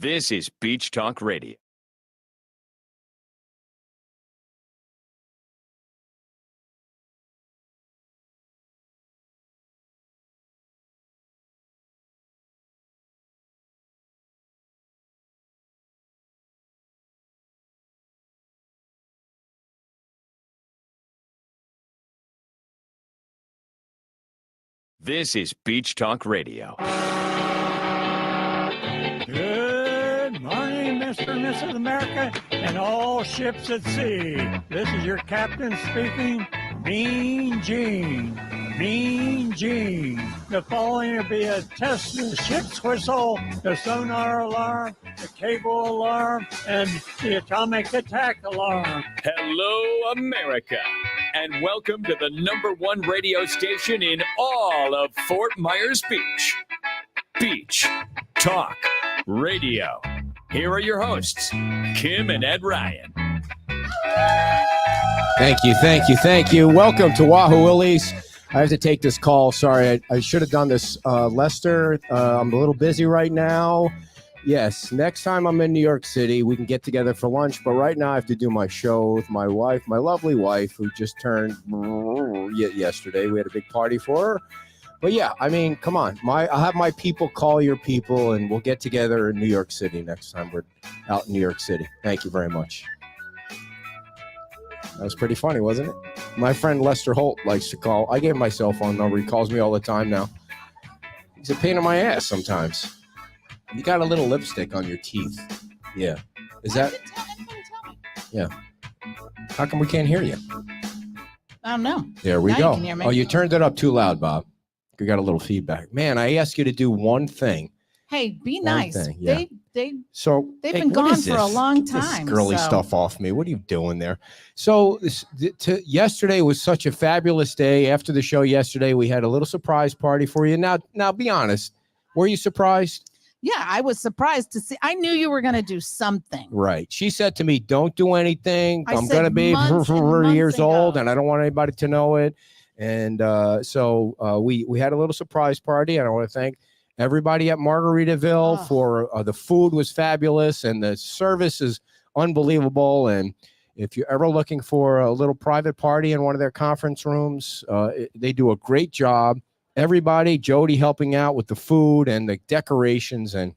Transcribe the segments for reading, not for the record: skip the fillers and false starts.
This is Beach Talk Radio. This is Beach Talk Radio. Good morning, Mr. and Mrs. America, and all ships at sea. This is your captain speaking, Mean Gene. Mean Gene. The following will be a test of the ship's whistle, the sonar alarm, the cable alarm, and the atomic attack alarm. Hello, America, and welcome to the #1 radio station in all of Fort Myers Beach. Beach Talk Radio. Here are your hosts, Kim and Ed Ryan. Thank you. Welcome to Wahoo Willies. I have to take this call. Sorry, I should have done this. Lester, I'm a little busy right now. Yes, next time I'm in New York City, we can get together for lunch. But right now I have to do my show with my wife, my lovely wife, who just turned yesterday. We had a big party for her. But yeah, I mean, come on. I'll have my people call your people, and we'll get together in New York City next time we're out in New York City. Thank you very much. That was pretty funny, wasn't it? My friend Lester Holt likes to call. I gave him my cell phone number. He calls me all the time now. He's a pain in my ass sometimes. You got a little lipstick on your teeth. Yeah. Is that? Yeah. How come we can't hear you? I don't know. There we Now go. you can hear me. Oh, you turned it up too loud, Bob. We got a little feedback. Man, I asked you to do one thing. Hey, be One nice. thing, yeah. They've Hey, been what gone is for a this? long Get this time. girly so- stuff off me. What are you doing there? So yesterday was such a fabulous day. After the show yesterday, we had a little surprise party for you. Now, be honest. Were you surprised? Yeah, I was surprised to see. I knew you were going to do something. Right. She said to me, "Don't do anything. I I'm said going to be months and months years old, ago. and I don't want anybody to know it." And so we had a little surprise party, and I want to thank everybody at Margaritaville for the food was fabulous, and the service is unbelievable. And if you're ever looking for a little private party in one of their conference rooms, they do a great job. Everybody, Jody helping out with the food and the decorations, and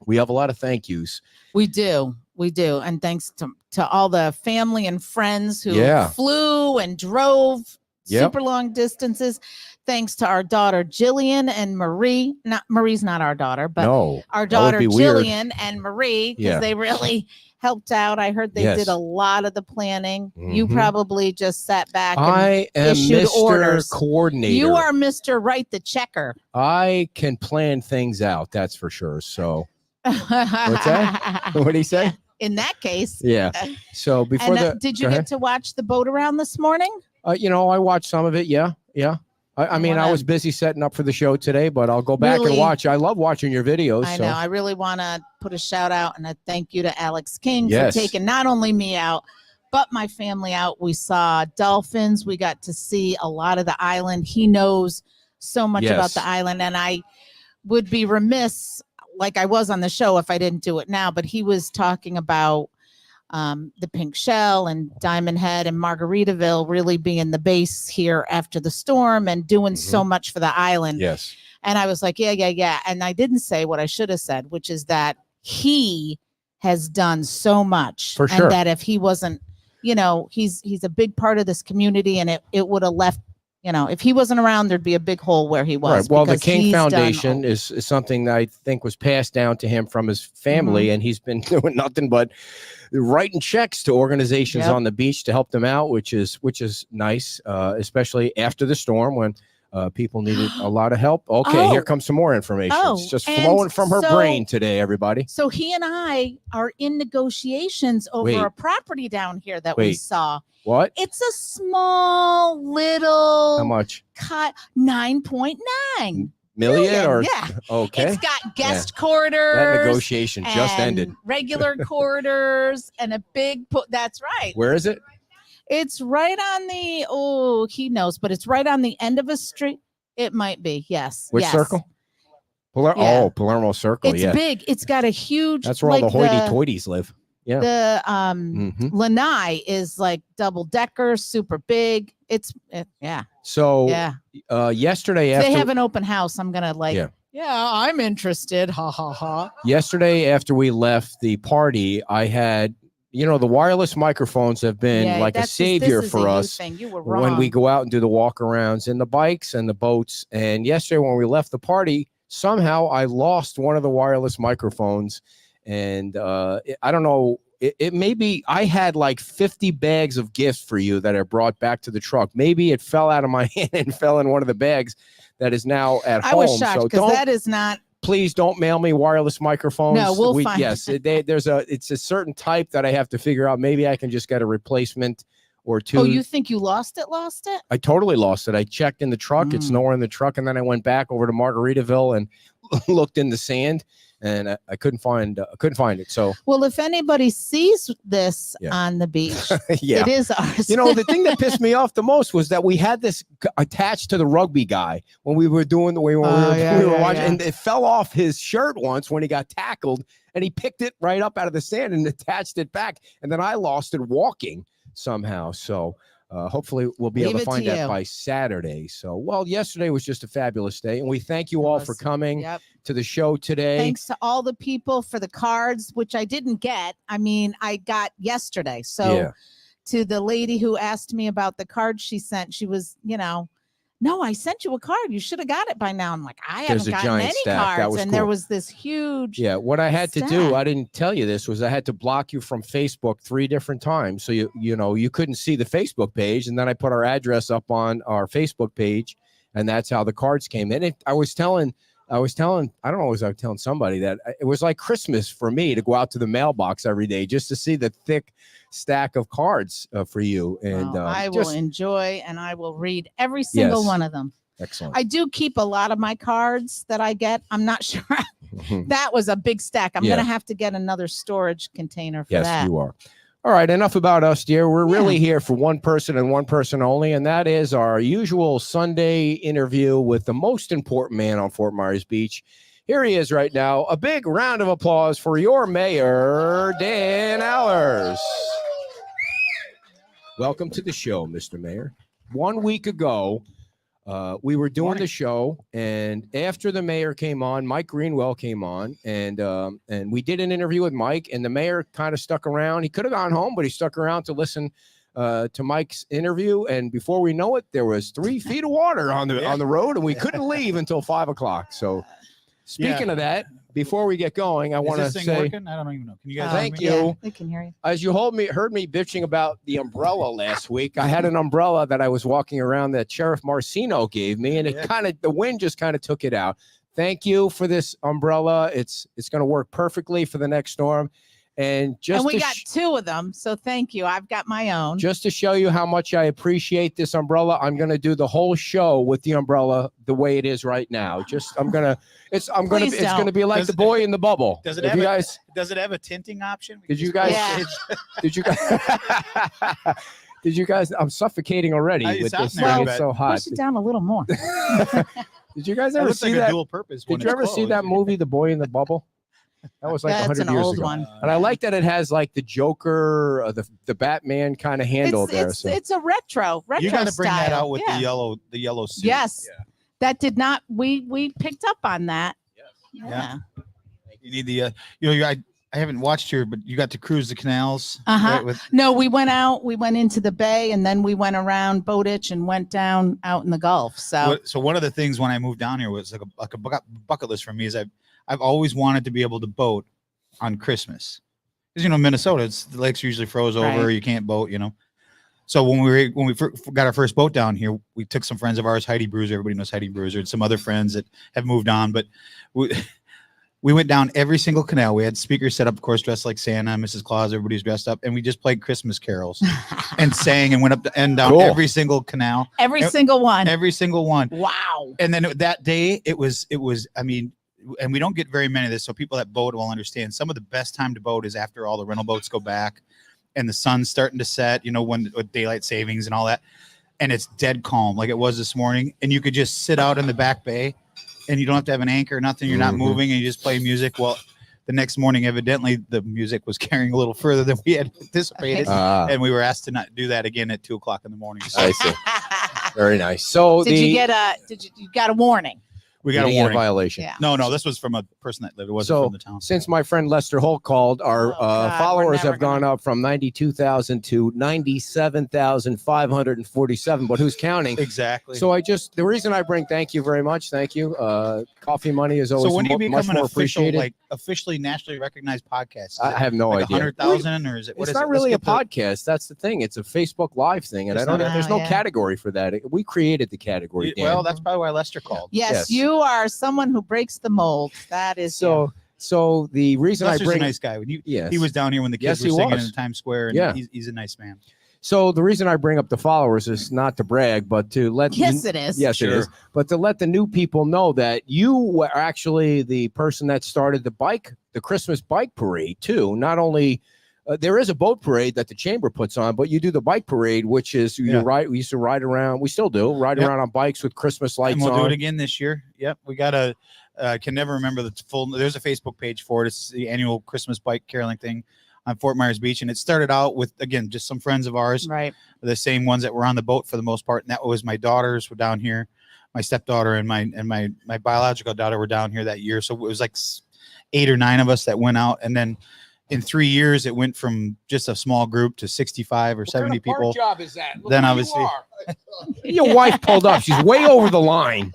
we have a lot of thank yous. We do. And thanks to all the family and friends who flew and drove super long distances. Thanks to our daughter, Jillian and Marie. Marie's not our daughter, but our daughter, Jillian and Marie, because they really helped out. I heard they did a lot of the planning. Mm-hmm. You probably just sat back and I am issued Mr. orders. Coordinator. You are Mr. Write the Checker. I can plan things out, that's for sure. So what's that? What did he say? In that case. Yeah. So before did you get to watch the boat around this morning? I watched some of it. Yeah. I mean, I was busy setting up for the show today, but I'll go back and watch. I love watching your videos. I know. I really want to put a shout out and a thank you to Alex King for taking not only me out, but my family out. We saw dolphins. We got to see a lot of the island. He knows so much about the island, and I would be remiss, like I was on the show, if I didn't do it now. But he was talking about the Pink Shell and Diamond Head and Margaritaville really being the base here after the storm and doing so much for the island. Yes. And I was like, yeah. And I didn't say what I should have said, which is that he has done so much. For sure. And that if he wasn't, he's a big part of this community, and it would have left, if he wasn't around, there'd be a big hole where he was. Right. Well, the King Foundation is something that I think was passed down to him from his family, and he's been doing nothing but writing checks to organizations on the beach to help them out, which is nice, especially after the storm when people needed a lot of help. Okay, here comes some more information. It's just flowing from her brain today, everybody. So he and I are in negotiations over a property down here that we saw. What? It's a small little. How much? 9.9 million or okay. It's got guest quarters. That negotiation just ended. Regular quarters and a big. That's right. Where is it? It's right on the. He knows, but it's right on the end of a street. It might be. Yes. Which circle? Palermo Circle. It's big. It's got a huge. That's where all the hoity-toities live. Yeah. The Lanai is like double decker, super big. So yesterday after they have an open house, I'm gonna I'm interested. Ha ha ha. Yesterday after we left the party, I had the wireless microphones have been like a savior for us when we go out and do the walk-arounds and the bikes and the boats. And yesterday when we left the party, somehow I lost one of the wireless microphones. And I don't know, it may be I had like 50 bags of gifts for you that I brought back to the truck. Maybe it fell out of my hand and fell in one of the bags that is now at home. I was shocked because that is not. Please don't mail me wireless microphones. No, we'll find. Yes, it's a certain type that I have to figure out. Maybe I can just get a replacement or two. Oh, you think you lost it? I totally lost it. I checked in the truck. It's nowhere in the truck. And then I went back over to Margaritaville and looked in the sand. And I couldn't find it. So, well, if anybody sees this on the beach, it is ours. The thing that pissed me off the most was that we had this attached to the rugby guy when we were doing the way we were watching, and it fell off his shirt once when he got tackled, and he picked it right up out of the sand and attached it back, and then I lost it walking somehow. So. Hopefully we'll be able to find that by Saturday. So, yesterday was just a fabulous day, and we thank you all for coming to the show today. Thanks to all the people for the cards, which I didn't get. I mean, I got yesterday. So to the lady who asked me about the card she sent, she was, no, I sent you a card. You should have got it by now. I'm like, I haven't gotten any cards. And there was this huge. Yeah. What I had to do, I didn't tell you this, was I had to block you from Facebook 3 different times. So you couldn't see the Facebook page. And then I put our address up on our Facebook page, and that's how the cards came in. I was telling, I don't know, I was telling somebody that it was like Christmas for me to go out to the mailbox every day just to see the thick stack of cards for you. And I will enjoy, and I will read every single one of them. Excellent. I do keep a lot of my cards that I get. I'm not sure. That was a big stack. I'm going to have to get another storage container for that. Yes, you are. All right, enough about us, dear. We're really here for one person and one person only, and that is our usual Sunday interview with the most important man on Fort Myers Beach. Here he is right now. A big round of applause for your mayor, Dan Allers. Welcome to the show, Mr. Mayor. 1 week ago, we were doing the show, and after the mayor came on, Mike Greenwell came on, and we did an interview with Mike, and the mayor kind of stuck around. He could have gone home, but he stuck around to listen to Mike's interview, and before we know it, there was 3 feet of water on the road, and we couldn't leave until 5 o'clock. So speaking of that, before we get going, I want to say, working? I don't even know. Can you guys thank hear me? you. Yeah, we can hear you. As you heard me bitching about the umbrella last week, I had an umbrella that I was walking around that Sheriff Marcino gave me, and the wind just kind of took it out. Thank you for this umbrella. It's going to work perfectly for the next storm. And we got 2 of them, so thank you. I've got my own. Just to show you how much I appreciate this umbrella, I'm going to do the whole show with the umbrella the way it is right now. It's going to be like the boy in the bubble. Does it have a tinting option? Did you guys? I'm suffocating already with this thing. It's so hot. Push it down a little more. Did you guys ever see that? Dual purpose. Did you ever see that movie, The Boy in the Bubble? That was like 100 years ago. One. And I like that it has like the Joker, the Batman kind of handle there. It's a retro You got to bring style. that out with the yellow suit. Yes. Yeah. That did not. We picked up on that. Yes. Yeah. You need the. I haven't watched here, but you got to cruise the canals. No, we went out. We went into the bay, and then we went around Bowditch and went down out in the Gulf. So one of the things when I moved down here was like a bucket list for me is I've always wanted to be able to boat on Christmas, because Minnesota, the lakes are usually froze over. Right. You can't boat, So when we got our first boat down here, we took some friends of ours, Heidi Bruiser. Everybody knows Heidi Bruiser, and some other friends that have moved on. But we went down every single canal. We had speakers set up, of course, dressed like Santa, Mrs. Claus. Everybody's dressed up, and we just played Christmas carols and sang and went up and down every single canal. Every single one. Wow. And then that day, it was. I mean. And we don't get very many of this, so people that boat will understand. Some of the best time to boat is after all the rental boats go back and the sun's starting to set, when with daylight savings and all that, and it's dead calm like it was this morning, and you could just sit out in the back bay and you don't have to have an anchor, nothing. You're not moving, and you just play music. Well, the next morning, evidently, the music was carrying a little further than we had anticipated, and we were asked to not do that again at 2:00 in the morning. So. I see. Very nice. So you got a warning? We got a warning. Violation. Yeah. No, this was from a person that lived. It wasn't from the town. Since my friend Lester Holt called, our followers have gone up from 92,000 to 97,547. But who's counting? Exactly. So the reason I bring, thank you very much. Thank you. Coffee money is always so when do you become much an more official, appreciated. officially nationally recognized podcast? I have no idea. 100,000 or is it? It's not really a podcast. That's the thing. It's a Facebook Live thing, and there's no category for that. We created the category. Dan. Well, that's probably why Lester called. Yes, you are someone who breaks the mold. That is so. So the reason Lester's I bring a nice guy. He was down here when the kids were singing in Times Square, and he's a nice man. So the reason I bring up the followers is not to brag, but to let it is. Yes, it is. But to let the new people know that you were actually the person that started the Christmas bike parade too. Not only there is a boat parade that the chamber puts on, but you do the bike parade, which is we used to ride around. We still do around on bikes with Christmas lights on. And we'll do it again this year. Yep, we got I can never remember the full. There's a Facebook page for it. It's the annual Christmas bike caroling thing on Fort Myers Beach, and it started out with just some friends of ours, right? The same ones that were on the boat for the most part, and that was my daughters were down here, my stepdaughter and my biological daughter were down here that year. So it was like 8 or 9 of us that went out, and then in 3 years it went from just a small group to 65 or 70 people. What job is that? Then obviously, your wife pulled up. She's way over the line.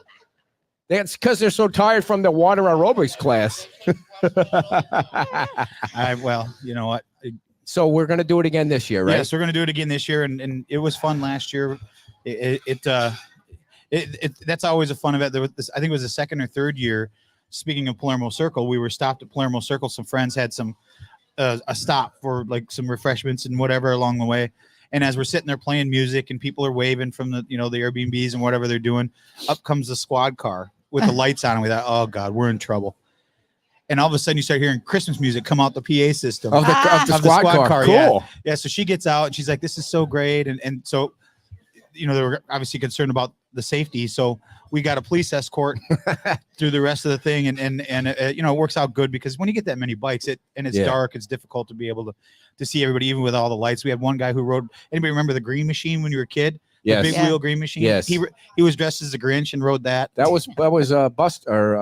That's because they're so tired from the water aerobics class. Well, you know what? So we're going to do it again this year, right? Yes, we're going to do it again this year, and it was fun last year. That's always a fun event. There was I think it was the second or third year. Speaking of Palermo Circle, we were stopped at Palermo Circle. Some friends had some a stop for like some refreshments and whatever along the way. And as we're sitting there playing music and people are waving from the the Airbnbs and whatever they're doing, up comes the squad car with the lights on, and we thought, oh God, we're in trouble. And all of a sudden you start hearing Christmas music come out the PA system of the squad car. Cool. Yeah. So she gets out and she's like, this is so great. And so, they were obviously concerned about the safety. So we got a police escort through the rest of the thing. And it works out good because when you get that many bikes and it's dark, it's difficult to be able to see everybody, even with all the lights. We had one guy who rode, anybody remember the green machine when you were a kid? Yes. The big wheel green machine. Yes. He was dressed as the Grinch and rode that. That was Bust or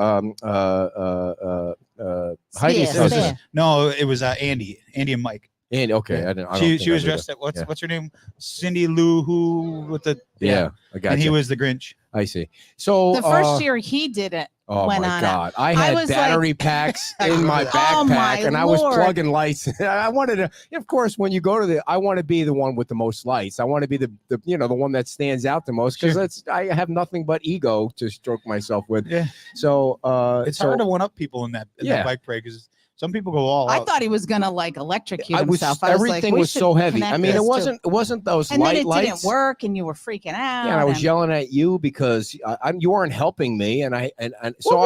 Heidi's husband. No, it was Andy and Mike. And okay, yeah. She was dressed at what's her name? Cindy Lou who with the I got and he was the Grinch. I see. So the first year he did it. Oh my God! I had battery packs in my backpack, and I was plugging lights. I wanted to, of course, when you go to I want to be the one with the most lights. I want to be the one that stands out the most because I have nothing but ego to stroke myself with. Yeah. So it's hard to one up people in that bike parade because some people go all out. I thought he was gonna electrocute himself. Everything was so heavy. I mean, it wasn't those and lights. And then it didn't work, and you were freaking out. Yeah, and I was yelling at you because you weren't helping me, and so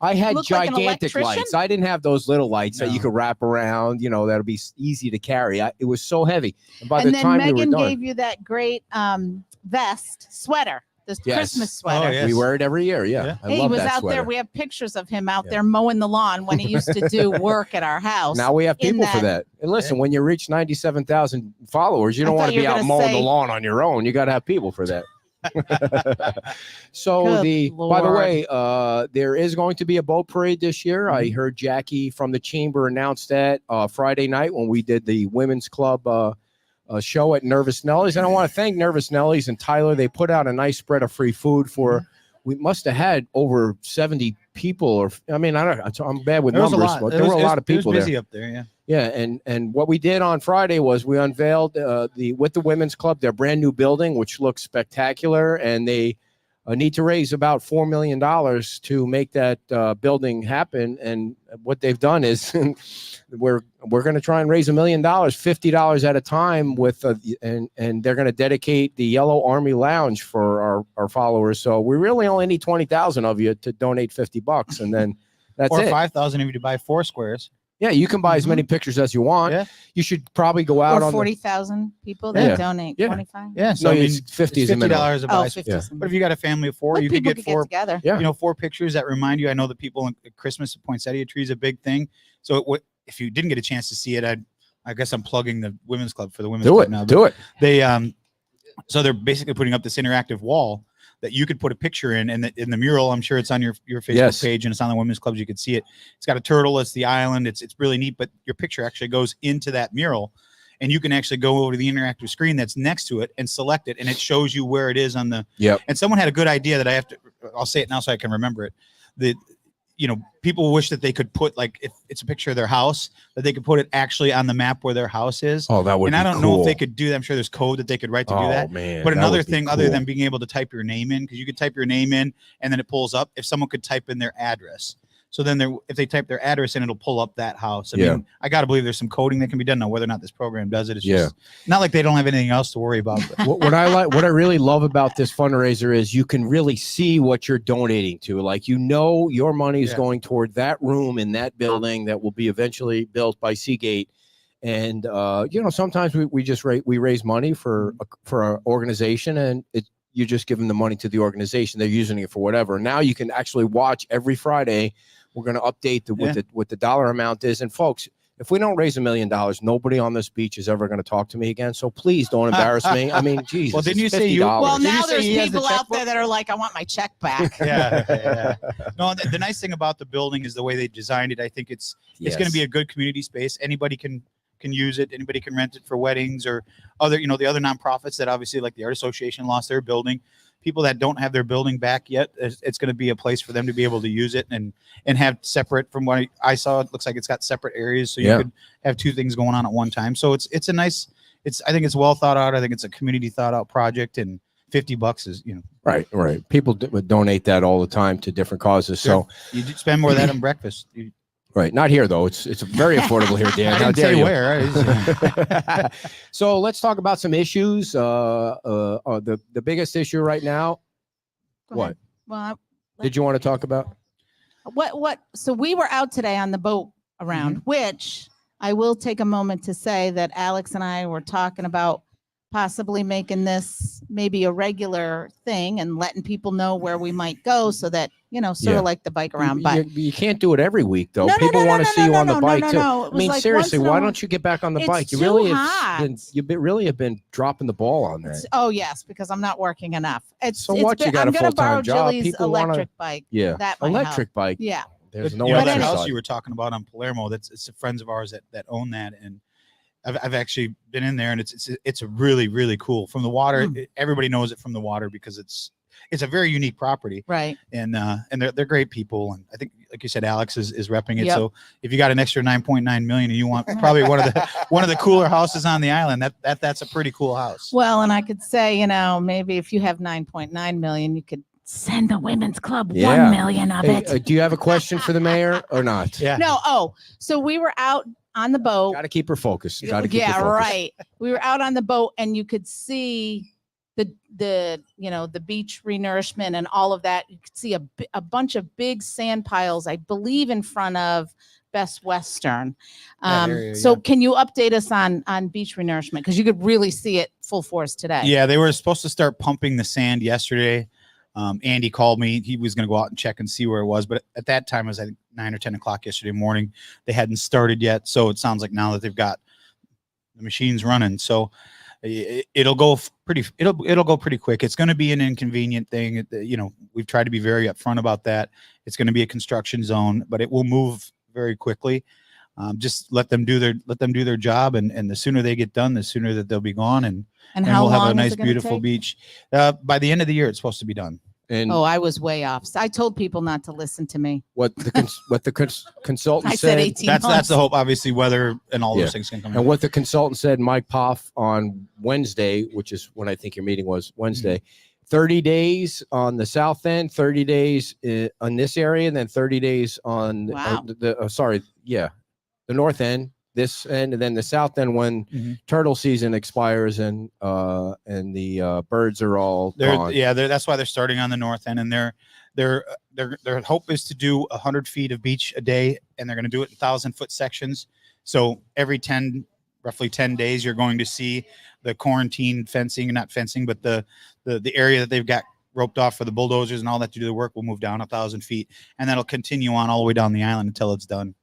I had gigantic lights. I didn't have those little lights that you could wrap around. That'll be easy to carry. It was so heavy. And by the time Megan we were done, gave you that great sweater. This Christmas sweater. Oh, yes. We wear it every year. Yeah. I he love was that out sweater. there. We have pictures of him out there mowing the lawn when he used to do work at our house. Now we have people for that. And listen, when you reach 97,000 followers, you don't want to be out mowing the lawn on your own. You got to have people for that. So by the way, there is going to be a boat parade this year. I heard Jackie from the chamber announce that Friday night when we did the women's club show at Nervous Nellies. And I want to thank Nervous Nellies and Tyler. They put out a nice spread of free food for, we must have had over 70 people, or I mean, I'm bad with numbers, but there were a lot of people there. Busy up there, Yeah, and what we did on Friday was we unveiled with the women's club their brand new building, which looks spectacular, and they need to raise about $4 million to make that building happen. And what they've done is we're going to try and raise $1 million, $50 at a time and they're going to dedicate the Yellow Army Lounge for our followers. So we really only need 20,000 of you to donate $50, and then that's or it. 5,000 if you buy 4 squares. Yeah, you can buy as many pictures as you want. Yeah. You should probably go out Or on 40,000 people that donate. Yeah. 25. Yeah. So No, I mean, it's 50 is a minimum. $50 a buy. 50. Yeah. But if you got a family of 4, But you could people get 4 together. Yeah. 4 pictures that remind you. I know the people in Christmas at Poinsettia tree is a big thing. So if you didn't get a chance to see it, I guess I'm plugging the women's club for the women's club now. Do it. They so they're basically putting up this interactive wall that you could put a picture in, and in the mural, I'm sure it's on your Facebook page and it's on the women's clubs. You could see it. It's got a turtle. It's the island. It's really neat. But your picture actually goes into that mural, and you can actually go over to the interactive screen that's next to it and select it, and it shows you where it is on the. Yep. And someone had a good idea that I'll say it now so I can remember it. People wish that they could put, like, if it's a picture of their house, that they could put it actually on the map where their house is. Oh, that would be And I don't cool. know if they could do that. I'm sure there's code that they could write to do that. Man, but that another would be thing, other cool. than being able to type your name in, because you could type your name in and then it pulls up, if someone could type in their address. So then if they type their address in, it'll pull up that house. I mean, I got to believe there's some coding that can be done. Now, whether or not this program does it, it's just not like they don't have anything else to worry about. But. what I really love about this fundraiser is you can really see what you're donating to. Like, your money is going toward that room in that building that will be eventually built by Seagate. And sometimes we raise money for an organization, and you just give them the money to the organization. They're using it for whatever. Now you can actually watch every Friday. We're going to update what the dollar amount is. And folks, if we don't raise $1 million, nobody on this beach is ever going to talk to me again. So please don't embarrass me. I mean, Jesus. Well, didn't you say Well, Did now you say there's he has the people out checkbook? there that are like, I want my check back. Yeah. No, the nice thing about the building is the way they designed it. I think it's going to be a good community space. Anybody can use it. Anybody can rent it for weddings or other, the other nonprofits that obviously, like the Art Association, lost their building. People that don't have their building back yet, it's going to be a place for them to be able to use it and have separate. From what I saw, it looks like it's got separate areas, so you could have 2 things going on at one time. So it's a nice. I think it's well thought out. I think it's a community thought out project, and $50 is right. People would donate that all the time to different causes. Sure. So you spend more of that on breakfast. Right, not here though. It's very affordable here, Dan. How dare you? Where? So let's talk about some issues. The biggest issue right now. What? Well, did you want to talk about? What? So we were out today on the boat around, which I will take a moment to say that Alex and I were talking about possibly making this maybe a regular thing and letting people know where we might go, so that sort of like the bike around. But you can't do it every week though. People want to see you on the bike too. I mean, seriously, why don't you get back on the bike? You really have been dropping the ball on that. Oh yes, because I'm not working enough. You got a full-time job. People electric bike. Yeah, that electric bike. Yeah. There's no that house you were talking about on Palermo. It's friends of ours that own that, and I've actually been in there, and it's a really, really cool. From the water, everybody knows it from the water because it's a very unique property, right? And they're great people, and I think, like you said, Alex is repping it. Yep. So if you got an extra 9.9 million and you want probably one of the cooler houses on the island, that's a pretty cool house. Well, and I could say, maybe if you have 9.9 million, you could send the women's club 1 million of it. Do you have a question for the mayor or not? Yeah. No. Oh, so we were out on the boat. Got to keep her focused. Yeah, right. We were out on the boat, and you could see the beach renourishment and all of that. You could see a bunch of big sand piles, I believe, in front of Best Western. So can you update us on beach renourishment, because you could really see it full force today? Yeah, they were supposed to start pumping the sand yesterday. Andy called me. He was going to go out and check and see where it was, but at that time it was, I think, 9 or 10 o'clock yesterday morning. They hadn't started yet, so it sounds like now that they've got the machines running, so it'll go pretty quick. It's going to be an inconvenient thing. We've tried to be very upfront about that. It's going to be a construction zone, but it will move very quickly. Just let them do their job, and the sooner they get done, the sooner that they'll be gone, and how we'll have long a nice, is it gonna beautiful take? beach. By the end of the year, it's supposed to be done. And I was way off. I told people not to listen to me. what the consultant I said said 18 That's months. the hope. Obviously, weather and all those things can come in. And what the consultant said, Mike Poff, on Wednesday, which is when I think your meeting was Wednesday, 30 days on the south end, 30 days on this area, and then 30 days on Wow. the north end, this end, and then the south end when turtle season expires and the birds are all gone. That's why they're starting on the north end, and their hope is to do 100 feet of beach a day, and they're going to do it in 1,000-foot sections. So every roughly 10 days, you're going to see the quarantine fencing, not fencing, but the area that they've got roped off for the bulldozers and all that to do the work will move down 1,000 feet, and that'll continue on all the way down the island until it's done.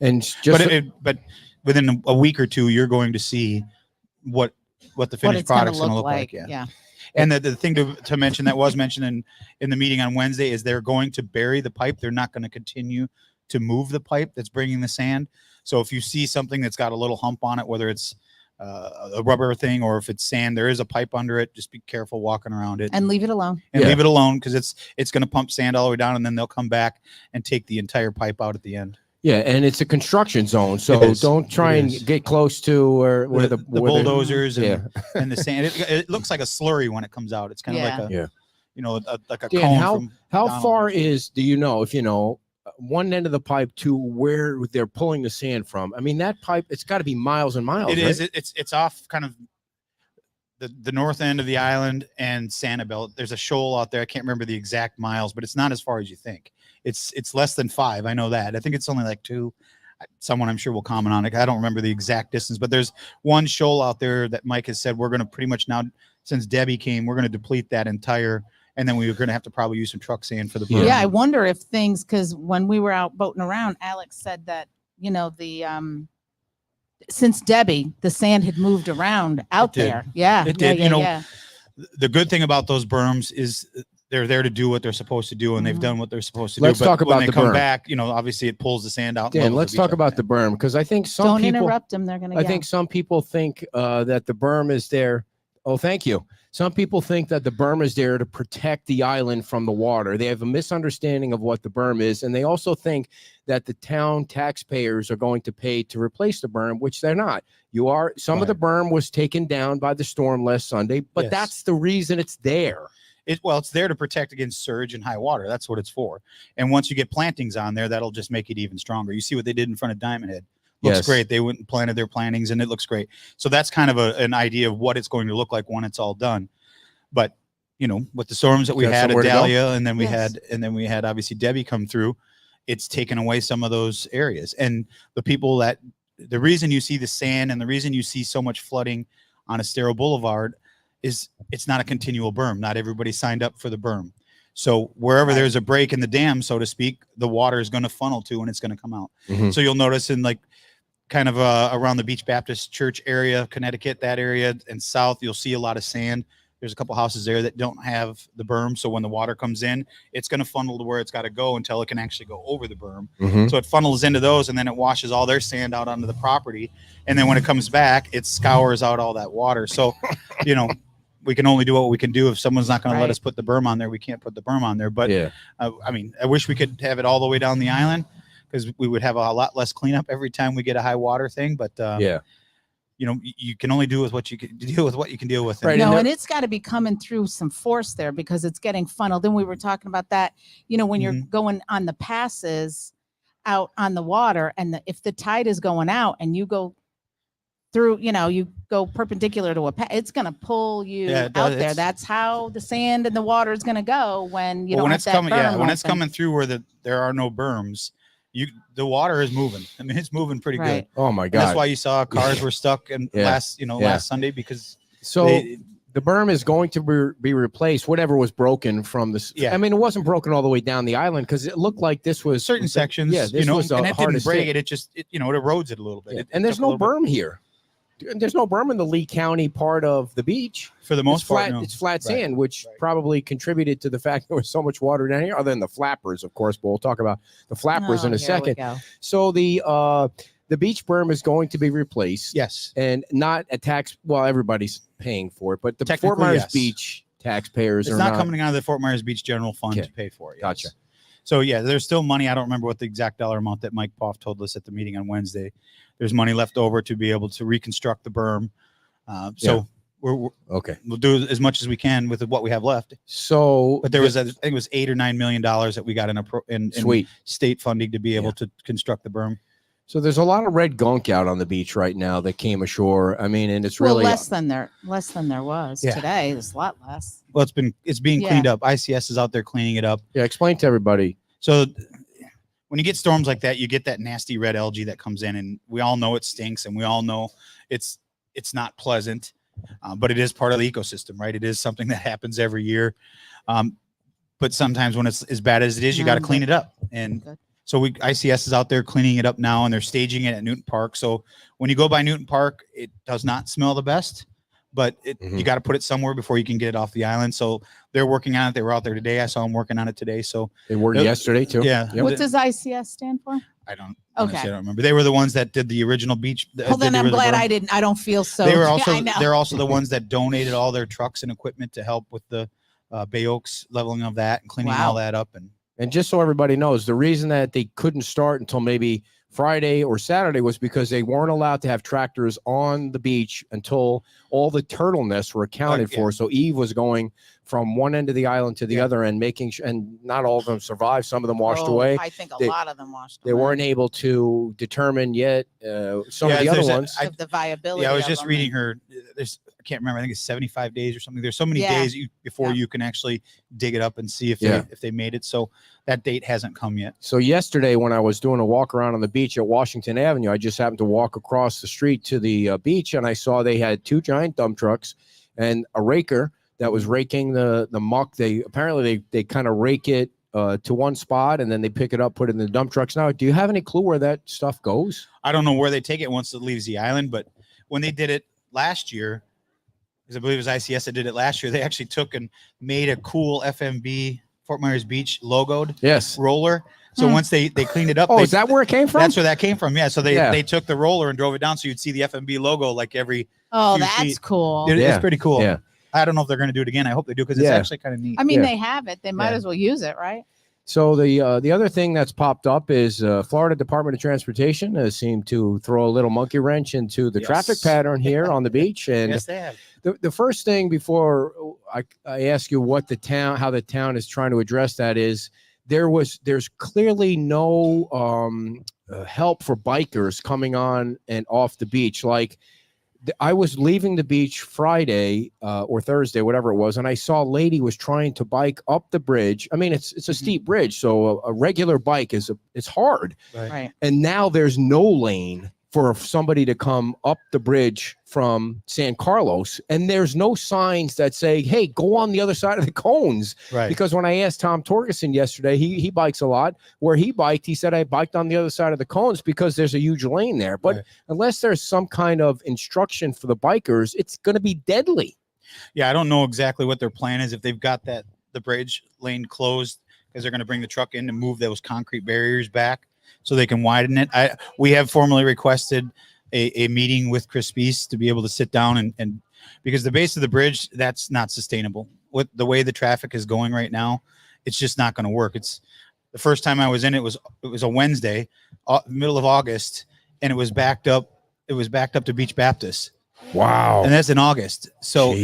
And just but within a week or two, you're going to see what the finished product's going to look like. Yeah. And the thing to mention that was mentioned in the meeting on Wednesday is they're going to bury the pipe. They're not going to continue to move the pipe that's bringing the sand. So if you see something that's got a little hump on it, whether it's a rubber thing or if it's sand, there is a pipe under it. Just be careful walking around it and leave it alone. Leave it alone, because it's going to pump sand all the way down, and then they'll come back and take the entire pipe out at the end. Yeah, and it's a construction zone, so don't try and get close to where the bulldozers and the sand. It looks like a slurry when it comes out. It's kind of like like a Dan, cone. How far is, do you know, if you know, one end of the pipe to where they're pulling the sand from? I mean, that pipe, it's got to be miles and miles. It is. It's off kind of the north end of the island and Sanibel. There's a shoal out there. I can't remember the exact miles, but it's not as far as you think. It's less than 5. I know that. I think it's only like 2. Someone I'm sure will comment on it. I don't remember the exact distance, but there's one shoal out there that Mike has said we're going to pretty much now, since Debbie came, we're going to deplete that entire, and then we're going to have to probably use some truck sand for the berm. Yeah, I wonder if things, because when we were out boating around, Alex said that, since Debbie, the sand had moved around out there. Yeah. It did. The good thing about those berms is they're there to do what they're supposed to do, and they've done what they're supposed to do. Let's talk about when they the come berm. back, obviously it pulls the sand out. Dan, let's talk about the berm, because I think some people, don't interrupt them. They're going to I think some people think that the berm is there. Oh, thank you. Some people think that the berm is there to protect the island from the water. They have a misunderstanding of what the berm is, and they also think that the town taxpayers are going to pay to replace the berm, which they're not. Some of the berm was taken down by the storm last Sunday, but that's the reason it's there. It's there to protect against surge and high water. That's what it's for. And once you get plantings on there, that'll just make it even stronger. You see what they did in front of Diamond Head. Looks great. They went and planted their plantings, and it looks great. So that's kind of an idea of what it's going to look like when it's all done. But with the storms that we had at Dahlia, and then we had obviously Debbie come through, it's taken away some of those areas. And the reason you see the sand and the reason you see so much flooding on Estero Boulevard is it's not a continual berm. Not everybody signed up for the berm. So wherever there's a break in the dam, so to speak, the water is going to funnel to, and it's going to come out. So you'll notice in kind of around the Beach Baptist Church area, Connecticut, that area, and south, you'll see a lot of sand. There's a couple houses there that don't have the berm. So when the water comes in, it's going to funnel to where it's got to go until it can actually go over the berm. So it funnels into those, and then it washes all their sand out onto the property. And then when it comes back, it scours out all that water. So, we can only do what we can do. If someone's not going to let us put the berm on there, we can't put the berm on there. But I wish we could have it all the way down the island, because we would have a lot less cleanup every time we get a high water thing. But you can only do with what you can deal with. What you can deal with. Right. And it's got to be coming through some force there, because it's getting funneled. And we were talking about that. When you're going on the passes out on the water, and if the tide is going out and you go through, you go perpendicular to it's going to pull you out there. That's how the sand and the water is going to go when you don't have that berm when it's coming through where there are no berms. The water is moving. I mean, it's moving pretty good. Oh my God! And that's why you saw cars were stuck last Sunday, because the berm is going to be replaced. Whatever was broken from this. I mean, it wasn't broken all the way down the island, because it looked like this was certain sections. Yeah, this was and it didn't break it. It just it erodes it a little bit. And there's no berm here. There's no berm in the Lee County part of the beach. For the most part, it's flat sand, which probably contributed to the fact there was so much water down here, other than the flappers, of course. But we'll talk about the flappers in a second. So the beach berm is going to be replaced. Yes. And not a tax. Well, everybody's paying for it, but the Fort Myers Beach taxpayers are not coming out of the Fort Myers Beach General Fund to pay for it. Gotcha. So there's still money. I don't remember what the exact dollar amount that Mike Poff told us at the meeting on Wednesday. There's money left over to be able to reconstruct the berm. We'll do as much as we can with what we have left. So, but there was, I think it was $8 or $9 million that we got in state funding to be able to construct the berm. So there's a lot of red gunk out on the beach right now that came ashore. I mean, and it's really less than there was today. It's a lot less. Well, it's being cleaned up. ICS is out there cleaning it up. Yeah, explain to everybody. So when you get storms like that, you get that nasty red algae that comes in, and we all know it stinks, and we all know it's not pleasant, but it is part of the ecosystem, right? It is something that happens every year. But sometimes when it's as bad as it is, you got to clean it up. And so ICS is out there cleaning it up now, and they're staging it at Newton Park. So when you go by Newton Park, it does not smell the best, but you got to put it somewhere before you can get it off the island. So they're working on it. They were out there today. I saw them working on it today. So they worked yesterday too. Yeah. Yep. What does ICS stand for? I don't. Okay. Honestly, I don't remember. They were the ones that did the original beach. Well, then I'm glad I didn't. I don't feel so. They were also. I know. They're also the ones that donated all their trucks and equipment to help with the Bay Oaks leveling of that and cleaning all that up. And just so everybody knows, the reason that they couldn't start until maybe Friday or Saturday was because they weren't allowed to have tractors on the beach until all the turtle nests were accounted for. So Eve was going from one end of the island to the other end, making sure, and not all of them survived. Some of them washed away. I think a lot of them washed away. They weren't able to determine yet some of the other ones. Of the viability. Yeah, I was just reading her. I can't remember. I think it's 75 days or something. There's so many days before you can actually dig it up and see if they made it. So that date hasn't come yet. So yesterday, when I was doing a walk around on the beach at Washington Avenue, I just happened to walk across the street to the beach, and I saw they had 2 giant dump trucks and a raker that was raking the muck. They apparently they kind of rake it to one spot, and then they pick it up, put it in the dump trucks. Now, do you have any clue where that stuff goes? I don't know where they take it once it leaves the island, but when they did it last year, because I believe it was ICS that did it last year, they actually took and made a cool FMB Fort Myers Beach logoed roller. So once they cleaned it up. Oh, is that where it came from? That's where that came from. Yeah. So they took the roller and drove it down so you'd see the FMB logo like every. Oh, that's feet. Cool. It's pretty cool. Yeah. I don't know if they're going to do it again. I hope they do because it's actually kind of neat. I mean, they have it. They might as well use it, right? So the other thing that's popped up is Florida Department of Transportation has seemed to throw a little monkey wrench into the traffic pattern here on the beach. And yes, they have. The first thing before I ask you how the town is trying to address that is there's clearly no help for bikers coming on and off the beach. Like I was leaving the beach Friday or Thursday, whatever it was, and I saw a lady was trying to bike up the bridge. I mean, it's a steep bridge, so a regular bike it's hard. Right. And now there's no lane for somebody to come up the bridge from San Carlos, and there's no signs that say, hey, go on the other side of the cones. Right. Because when I asked Tom Torgerson yesterday, he bikes a lot. Where he biked, he said, I biked on the other side of the cones because there's a huge lane there. But unless there's some kind of instruction for the bikers, it's going to be deadly. Yeah, I don't know exactly what their plan is. If they've got the bridge lane closed because they're going to bring the truck in and move those concrete barriers back so they can widen it. We have formally requested a meeting with Chris Spees to be able to sit down and because the base of the bridge, that's not sustainable. With the way the traffic is going right now, it's just not going to work. It's the first time I was in it was a Wednesday, middle of August, and it was backed up. It was backed up to Beach Baptist. Wow. And that's in August. So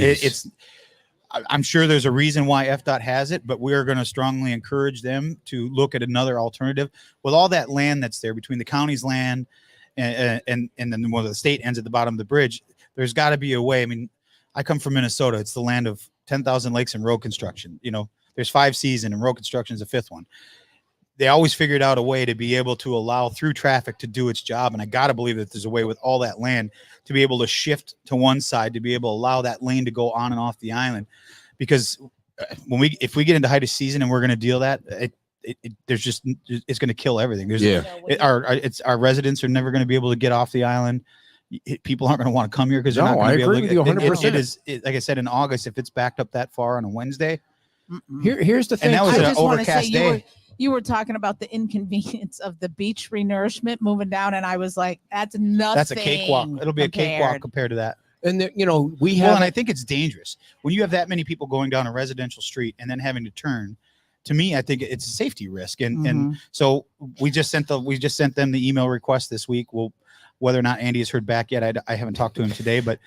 I'm sure there's a reason why FDOT has it, but we are going to strongly encourage them to look at another alternative with all that land that's there between the county's land and then one of the state ends at the bottom of the bridge. There's got to be a way. I mean, I come from Minnesota. It's the land of 10,000 lakes and road construction. You know, there's 5 C's and road construction is the 5th one. They always figured out a way to be able to allow through traffic to do its job. And I got to believe that there's a way with all that land to be able to shift to one side, to be able to allow that lane to go on and off the island. Because if we get into height of season and we're going to deal that, it's going to kill everything. Our residents are never going to be able to get off the island. People aren't going to want to come here because they're not going to be able to. I agree with you 100%. Like I said, in August, if it's backed up that far on a Wednesday. Here's the thing. And that was an overcast day. You were talking about the inconvenience of the beach renourishment moving down, and I was like, "That's nothing." That's a cakewalk. It'll be a cakewalk compared to that. And we have. Well, and I think it's dangerous when you have that many people going down a residential street and then having to turn. To me, I think it's a safety risk, and so we just sent them the email request this week. Whether or not Andy has heard back yet, I haven't talked to him today, but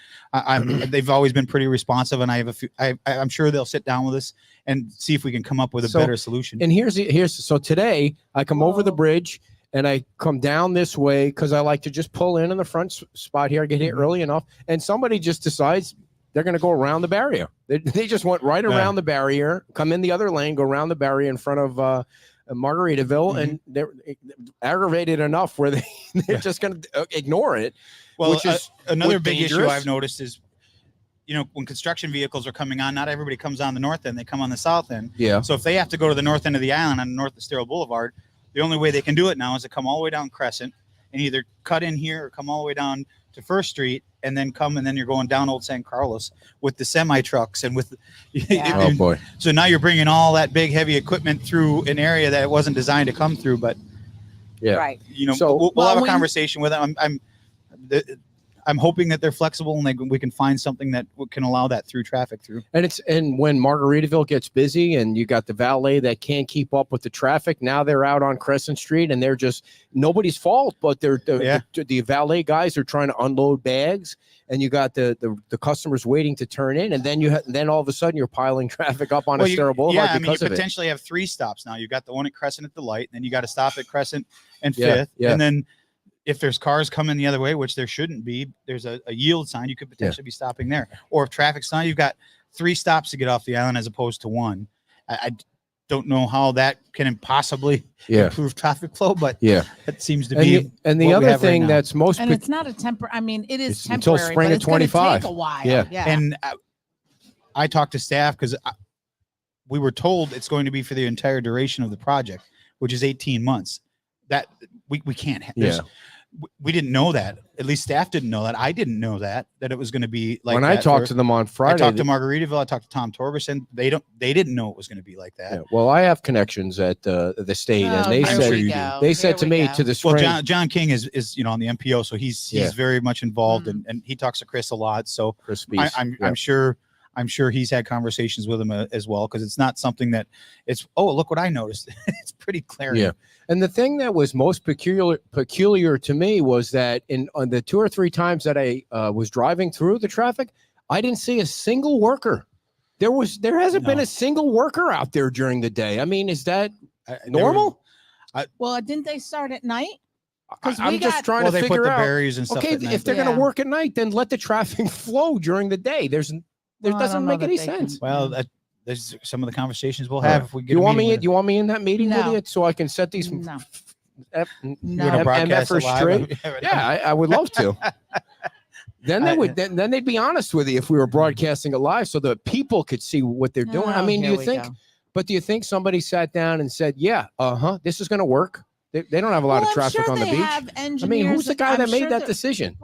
they've always been pretty responsive, and I have I'm sure they'll sit down with us and see if we can come up with a better solution. And here's so today I come over the bridge and I come down this way because I like to just pull in the front spot here, get here early enough, and somebody just decides they're going to go around the barrier. They just went right around the barrier, come in the other lane, go around the barrier in front of Margaritaville, and they're aggravated enough where they're just going to ignore it. Well, which is another big issue dangerous. I've noticed is, when construction vehicles are coming on, not everybody comes on the north end, they come on the south end. Yeah. So if they have to go to the north end of the island on north of Sterile Boulevard, the only way they can do it now is to come all the way down Crescent and either cut in here or come all the way down to First Street and then you're going down Old San Carlos with the semi trucks and with Oh boy. So now you're bringing all that big heavy equipment through an area that it wasn't designed to come through. But Right. So we'll have a conversation with them. I'm hoping that they're flexible and we can find something that can allow that through traffic through. And when Margaritaville gets busy and you got the valet that can't keep up with the traffic, now they're out on Crescent Street and they're just nobody's fault, but the valet guys are trying to unload bags, and you got the customers waiting to turn in, and then all of a sudden you're piling traffic up on a Sterile Boulevard because you of it. potentially have 3 stops now. You got the one at Crescent at the light, and then you got to stop at Crescent and Fifth, and then if there's cars coming the other way, which there shouldn't be, there's a yield sign. You could potentially be stopping there. Or if traffic's on, you've got 3 stops to get off the island as opposed to 1. I don't know how that can possibly improve traffic flow, but that seems to be. And the other thing that's most and it's not a temporary. I mean, it is it's temporary until spring but of it's gonna 25. take a while. Yeah. And I talked to staff because we were told it's going to be for the entire duration of the project, which is 18 months. That we can't have. We didn't know that. At least staff didn't know that. I didn't know that it was going to be like when that. I talked to them on Friday. I talked to Margaritaville. I talked to Tom Torgerson. They didn't know it was going to be like that. Yeah, well, I have connections at the state, and they said to me to the spring. Well, John King is on the MPO, so he's very much involved, and he talks to Chris a lot. So Chris I'm sure he's had conversations with him as well, because it's not something that it's, look what I noticed. It's pretty clear. Yeah. And the thing that was most peculiar to me was that on the 2 or 3 times that I was driving through the traffic, I didn't see a single worker. There hasn't been a single worker out there during the day. I mean, is that normal? Well, didn't they start at night? I'm just trying to they figure put the out. berries and stuff. Okay, if they're going to work at night, then let the traffic flow during the day. There doesn't make any sense. Well, there's some of the conversations we'll have if we get. You want me in that meeting with you so I can set these MFers straight? Yeah, I would love to. Then they'd be honest with you if we were broadcasting it live, so that people could see what they're doing. I mean, do you think somebody sat down and said, this is going to work? They don't have a lot of traffic on the beach. I mean, who's the guy that made that decision?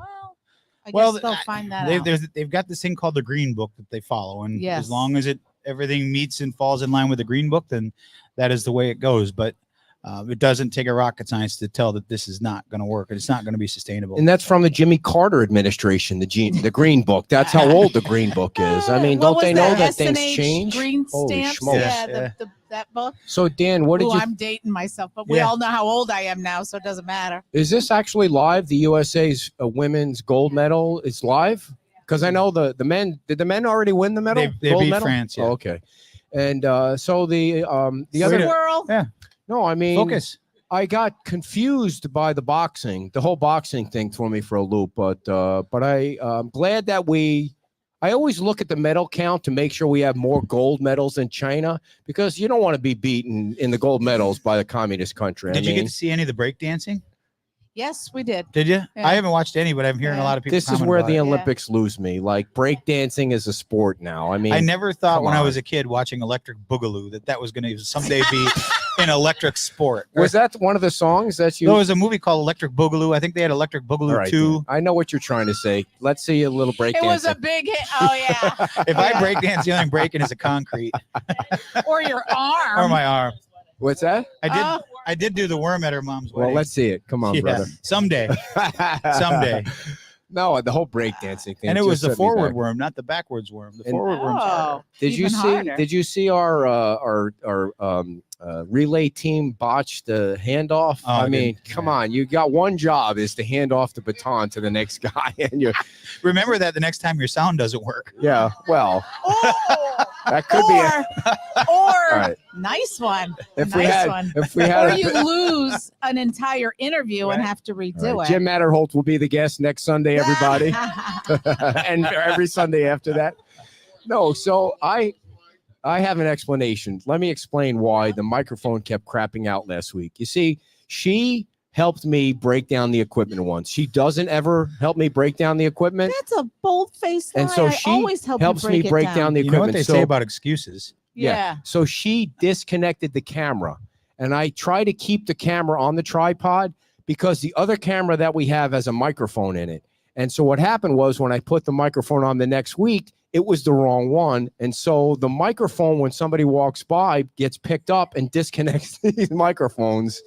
I guess they'll find that out. They've got this thing called the Green Book that they follow, and as long as everything meets and falls in line with the Green Book, then that is the way it goes. But it doesn't take a rocket science to tell that this is not going to work, and it's not going to be sustainable. And that's from the Jimmy Carter administration, the Green Book. That's how old the Green Book is. I mean, don't they know that things change? Green stamps, that book. So Dan, what did you? I'm dating myself, but we all know how old I am now, so it doesn't matter. Is this actually live? The USA's women's gold medal is live? Because I know the men. Did the men already win the medal? They beat France. Yeah. Oh, okay. And so the other swirl. Yeah. No, I mean, focus. I got confused by the whole boxing thing threw me for a loop. But I'm glad that I always look at the medal count to make sure we have more gold medals than China, because you don't want to be beaten in the gold medals by the communist country. Did you get to see any of the breakdancing? Yes, we did. Did you? Yeah. I haven't watched any, but I'm hearing a lot of people. This is where the Olympics lose me. Like, breakdancing is a sport now. I mean, I never thought when I was a kid watching Electric Boogaloo that was going to someday be an electric sport. Was that one of the songs that you? There was a movie called Electric Boogaloo. I think they had Electric Boogaloo 2. I know what you're trying to say. Let's see a little breakdance. It was a big hit. Oh yeah. If I breakdance, the only breaking is a concrete. Or your arm. Or my arm. What's that? I did do the worm at her mom's wedding. Well, let's see it. Come on, brother. Someday. No, the whole breakdancing thing. And it was the forward worm, not the backwards worm. The forward worm's harder. Did you see our relay team botch the handoff? I mean, come on. You got one job, is to hand off the baton to the next guy, and you remember that the next time your sound doesn't work. Yeah, well, that could be or right. Nice one. If Or we had, you lose an entire interview and have to redo it. Jim Matterholt will be the guest next Sunday, everybody, and every Sunday after that. No, so I have an explanation. Let me explain why the microphone kept crapping out last week. You see, she helped me break down the equipment once. She doesn't ever help me break down the equipment. That's a bold-faced lie. And so she always helps me break down the equipment. You know what they say about excuses? Yeah. So she disconnected the camera, and I try to keep the camera on the tripod because the other camera that we have has a microphone in it. And so what happened was when I put the microphone on the next week, it was the wrong one. And so the microphone, when somebody walks by, gets picked up and disconnects these microphones.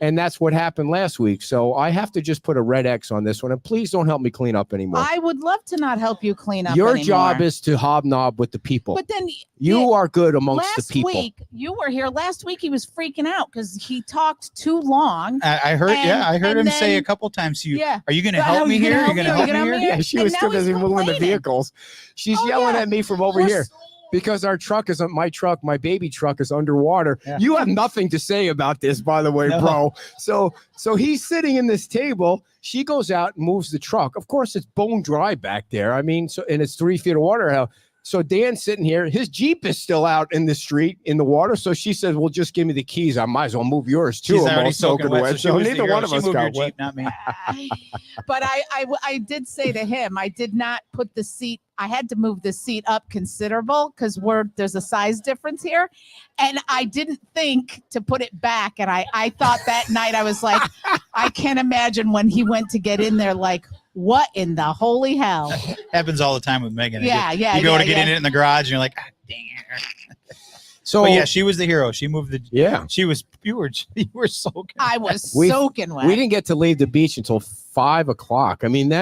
And that's what happened last week. So I have to just put a red X on this one. And please don't help me clean up anymore. I would love to not help you clean up Your anymore. job is to hobnob with the people. But then you are good amongst the people. Last week, you were here. Last week, he was freaking out because he talked too long. I heard. I heard him say a couple times to you. Yeah. Are you going to help me here? Are you going to help me here? Yeah, she was too busy moving the vehicles. She's yelling at me from over here. Because our truck isn't my truck, my baby truck is underwater. Yeah. You have nothing to say about this, by the way, bro. So he's sitting in this table. She goes out and moves the truck. Of course, it's bone dry back there. I mean, and it's 3 feet of water. So Dan's sitting here. His Jeep is still out in the street in the water. So she says, "Well, just give me the keys. I might as well move yours too." She's I'm already all soaking wet. So neither one of us got wet. Jeep, not me. But I did say to him, I did not put the seat. I had to move the seat up considerable because there's a size difference here. And I didn't think to put it back. And I thought that night, I was like, I can't imagine when he went to get in there, like, what in the holy hell? Happens all the time with Megan. You go to get in it in the garage and you're like, dang it. So but yeah, she was the hero. She moved the. Yeah. She was. You were soaking. I was soaking wet. We didn't get to leave the beach until 5 o'clock. I mean,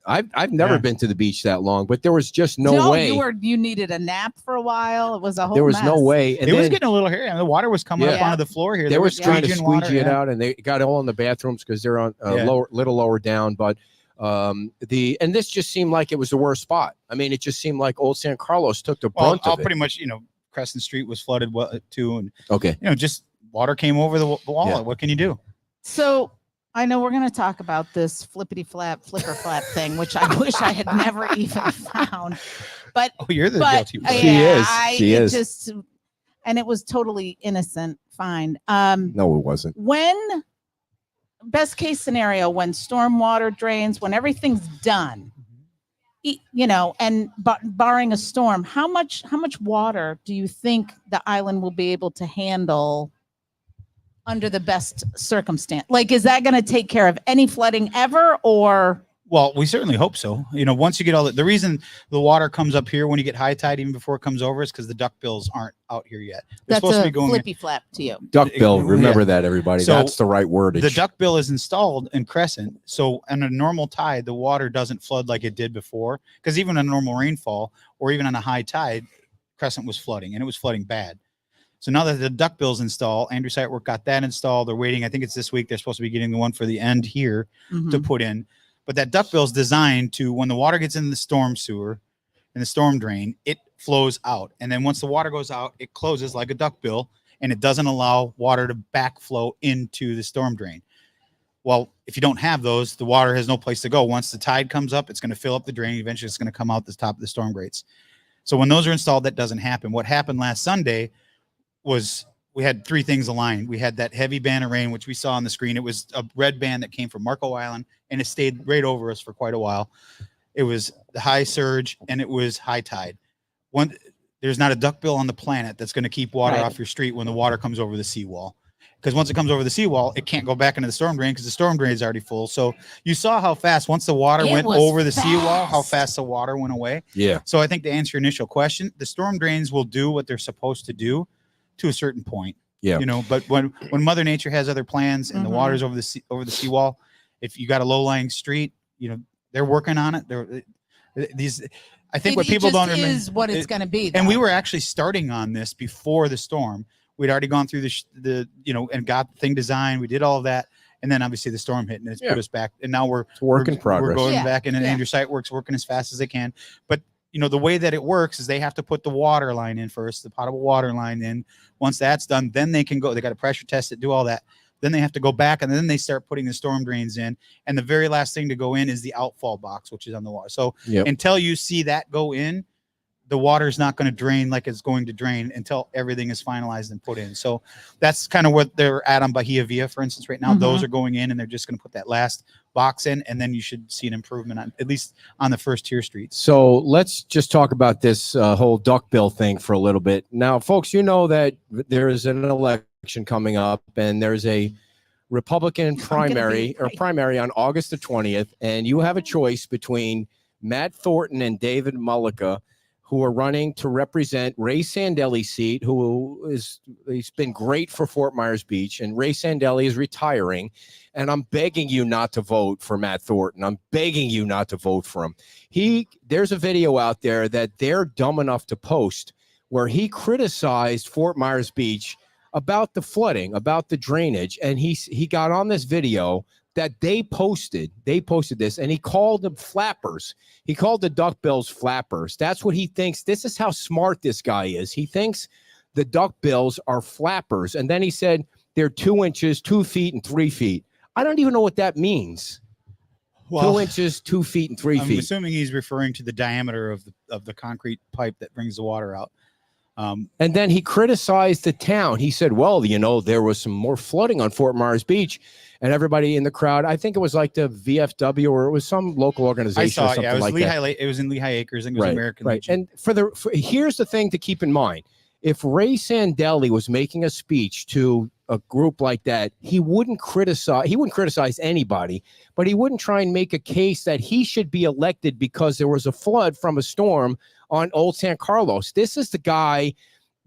I've never been to the beach that long, but there was just no way. You needed a nap for a while. It was a whole There was mess. no way. And it was getting a little hairy. I mean, the water was coming up onto the floor here. They were trying to squeegee it out, and they got all in the bathrooms because they're on little lower down. But and this just seemed like it was the worst spot. I mean, it just seemed like Old San Carlos took the brunt of it. Pretty much, Crescent Street was flooded too, and just water came over the wall. Yeah. What can you do? So I know we're going to talk about this flipper flap thing, which I wish I had never even found. But you're the guilty one. She is. Just, and it was totally innocent. Fine. No, it wasn't. When best case scenario, when stormwater drains, when everything's done, and barring a storm, how much water do you think the island will be able to handle under the best circumstance? Like, is that going to take care of any flooding ever, or? Well, we certainly hope so. Once you get the reason the water comes up here when you get high tide, even before it comes over, is because the duckbills aren't out here yet. They're That's supposed a to be going flippy flap to you. Duckbill, remember that, everybody. So that's the right wordage. The duckbill is installed in Crescent, so on a normal tide, the water doesn't flood like it did before. Because even on a normal rainfall, or even on a high tide, Crescent was flooding, and it was flooding bad. So now that the duckbill's installed, Andrew Sitework got that installed. They're waiting. I think it's this week. They're supposed to be getting the one for the end here to put in. But that duckbill is designed to, when the water gets in the storm sewer and the storm drain, it flows out. And then once the water goes out, it closes like a duckbill, and it doesn't allow water to backflow into the storm drain. Well, if you don't have those, the water has no place to go. Once the tide comes up, it's going to fill up the drain. Eventually, it's going to come out the top of the storm grates. So when those are installed, that doesn't happen. What happened last Sunday was we had three things aligned. We had that heavy band of rain, which we saw on the screen. It was a red band that came from Marco Island, and it stayed right over us for quite a while. It was the high surge, and it was high tide. There's not a duckbill on the planet that's going to keep water off your street when the water comes over the seawall. Because once it comes over the seawall, it can't go back into the storm drain because the storm drain is already full. So you saw how fast, once the water went over the seawall, how fast the water went away. Yeah. So I think to answer your initial question, the storm drains will do what they're supposed to do to a certain point. Yeah. But when Mother Nature has other plans and the water's over the seawall, if you got a low-lying street, they're working on it. I think what people don't remember is what it's going to be. And we were actually starting on this before the storm. We'd already gone through and got the thing designed. We did all of that. And then obviously the storm hit and it's put us back. And now we're work in progress. We're going back, and Andrew Siteworks working as fast as they can. But the way that it works is they have to put the water line in first, the potable water line in. Once that's done, then they can go. They got to pressure test it, do all that. Then they have to go back, and then they start putting the storm drains in. And the very last thing to go in is the outfall box, which is on the water. So until you see that go in, the water is not going to drain like it's going to drain until everything is finalized and put in. So that's kind of what they're at on Bahia Via, for instance, right now. Those are going in, and they're just going to put that last box in, and then you should see an improvement on at least on the first tier streets. So let's just talk about this whole duckbill thing for a little bit. Now, folks, you know that there is an election coming up, and there's a Republican primary on August the 20th, and you have a choice between Matt Thornton and David Mullica, who are running to represent Ray Sandelli's seat, he's been great for Fort Myers Beach, and Ray Sandelli is retiring. And I'm begging you not to vote for Matt Thornton. I'm begging you not to vote for him. There's a video out there that they're dumb enough to post where he criticized Fort Myers Beach about the flooding, about the drainage, and he got on this video that they posted this, and he called them flappers. He called the duckbills flappers. That's what he thinks. This is how smart this guy is. He thinks the duckbills are flappers. And then he said they're 2 inches, 2 feet, and 3 feet. I don't even know what that means. Well, 2 inches, 2 feet, and 3 feet. I'm assuming he's referring to the diameter of the concrete pipe that brings the water out. And then he criticized the town. He said, well, there was some more flooding on Fort Myers Beach. And everybody in the crowd, I think it was like the VFW, or it was some local organization. I saw it. Yeah, it was it was in Lehigh Acres. I think it was American Legion. And here's the thing to keep in mind. If Ray Sandelli was making a speech to a group like that, he wouldn't criticize anybody, but he wouldn't try and make a case that he should be elected because there was a flood from a storm on Old San Carlos. This is the guy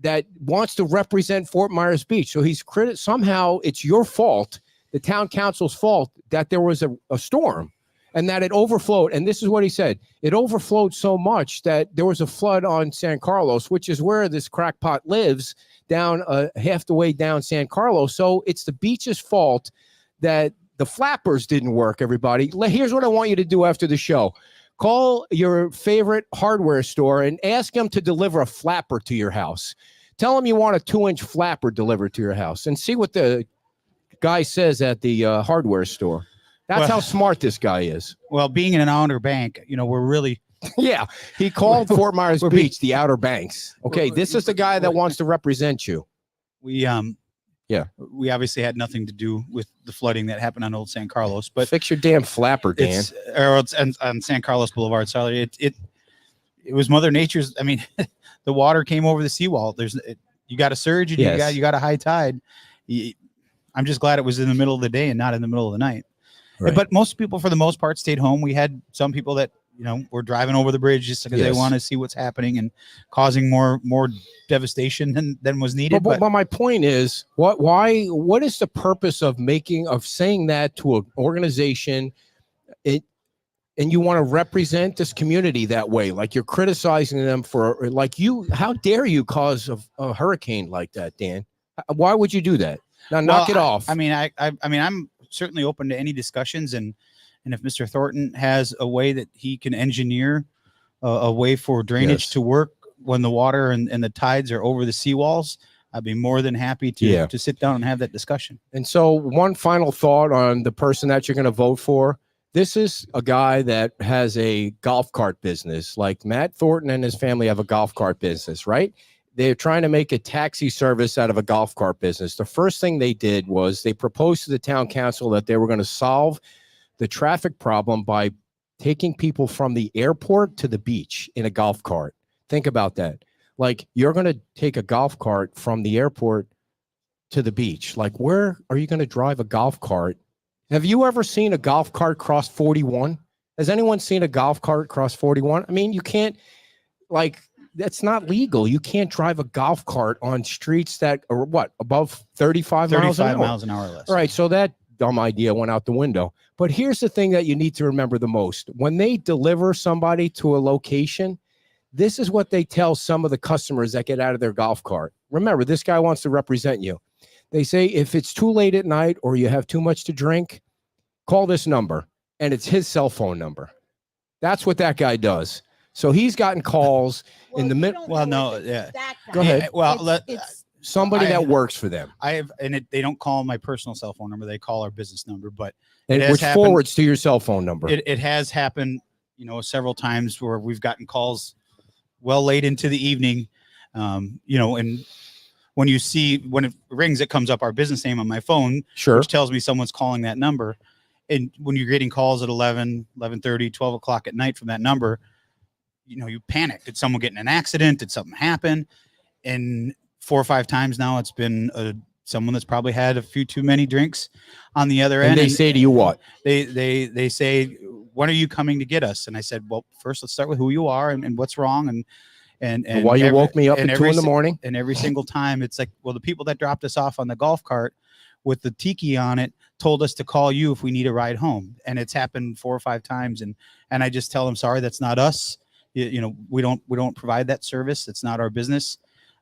that wants to represent Fort Myers Beach. So somehow it's your fault, the town council's fault, that there was a storm and that it overflowed. And this is what he said. It overflowed so much that there was a flood on San Carlos, which is where this crackpot lives, down half the way down San Carlos. So it's the beach's fault that the flappers didn't work, everybody. Here's what I want you to do after the show. Call your favorite hardware store and ask them to deliver a flapper to your house. Tell them you want a 2-inch flapper delivered to your house and see what the guy says at the hardware store. That's how smart this guy is. Well, being in an Outer Bank, we're really... Yeah, he called Fort Myers Beach the Outer Banks. Okay, this is the guy that wants to represent you. We obviously had nothing to do with the flooding that happened on Old San Carlos, but fix your damn flapper, Dan. It's on San Carlos Boulevard. Sorry, it was Mother Nature's. I mean, the water came over the seawall. You got a surge and you got a high tide. I'm just glad it was in the middle of the day and not in the middle of the night. Right. But most people, for the most part, stayed home. We had some people that were driving over the bridge just because they want to see what's happening and causing more devastation than was needed. But my point is, what is the purpose of saying that to an organization? And you want to represent this community that way, like you're criticizing them for, how dare you cause a hurricane like that, Dan? Why would you do that? Now, knock it off. I mean, I'm certainly open to any discussions, and if Mr. Thornton has a way that he can engineer a way for drainage to work when the water and the tides are over the seawalls, I'd be more than happy to sit down and have that discussion. And so one final thought on the person that you're going to vote for. This is a guy that has a golf cart business. Like Matt Thornton and his family have a golf cart business, right? They're trying to make a taxi service out of a golf cart business. The first thing they did was they proposed to the town council that they were going to solve the traffic problem by taking people from the airport to the beach in a golf cart. Think about that. Like, you're going to take a golf cart from the airport to the beach. Like, where are you going to drive a golf cart? Have you ever seen a golf cart cross 41? Has anyone seen a golf cart cross 41? I mean, you can't, that's not legal. You can't drive a golf cart on streets that are above 35 miles an hour? 35 miles an hour less. All right, so that dumb idea went out the window. But here's the thing that you need to remember the most. When they deliver somebody to a location, this is what they tell some of the customers that get out of their golf cart. Remember, this guy wants to represent you. They say, if it's too late at night or you have too much to drink, call this number. And it's his cell phone number. That's what that guy does. So he's gotten calls in the middle. Well, no, yeah. Go ahead. Well, Somebody that works for them. They don't call my personal cell phone number. They call our business number, but which forwards to your cell phone number. It has happened, several times where we've gotten calls well late into the evening, and when it rings, it comes up our business name on my phone, which tells me someone's calling that number. And when you're getting calls at 11, 11:30, 12 o'clock at night from that number, you panic. Did someone get in an accident? Did something happen? And 4 or 5 times now, it's been someone that's probably had a few too many drinks on the other end. And they say to you what? They say, when are you coming to get us? And I said, well, first let's start with who you are and what's wrong. And why you woke me up at 2 a.m. And every single time it's like, well, the people that dropped us off on the golf cart with the tiki on it told us to call you if we need a ride home. And it's happened 4 or 5 times. And I just tell them, sorry, that's not us. We don't provide that service. It's not our business.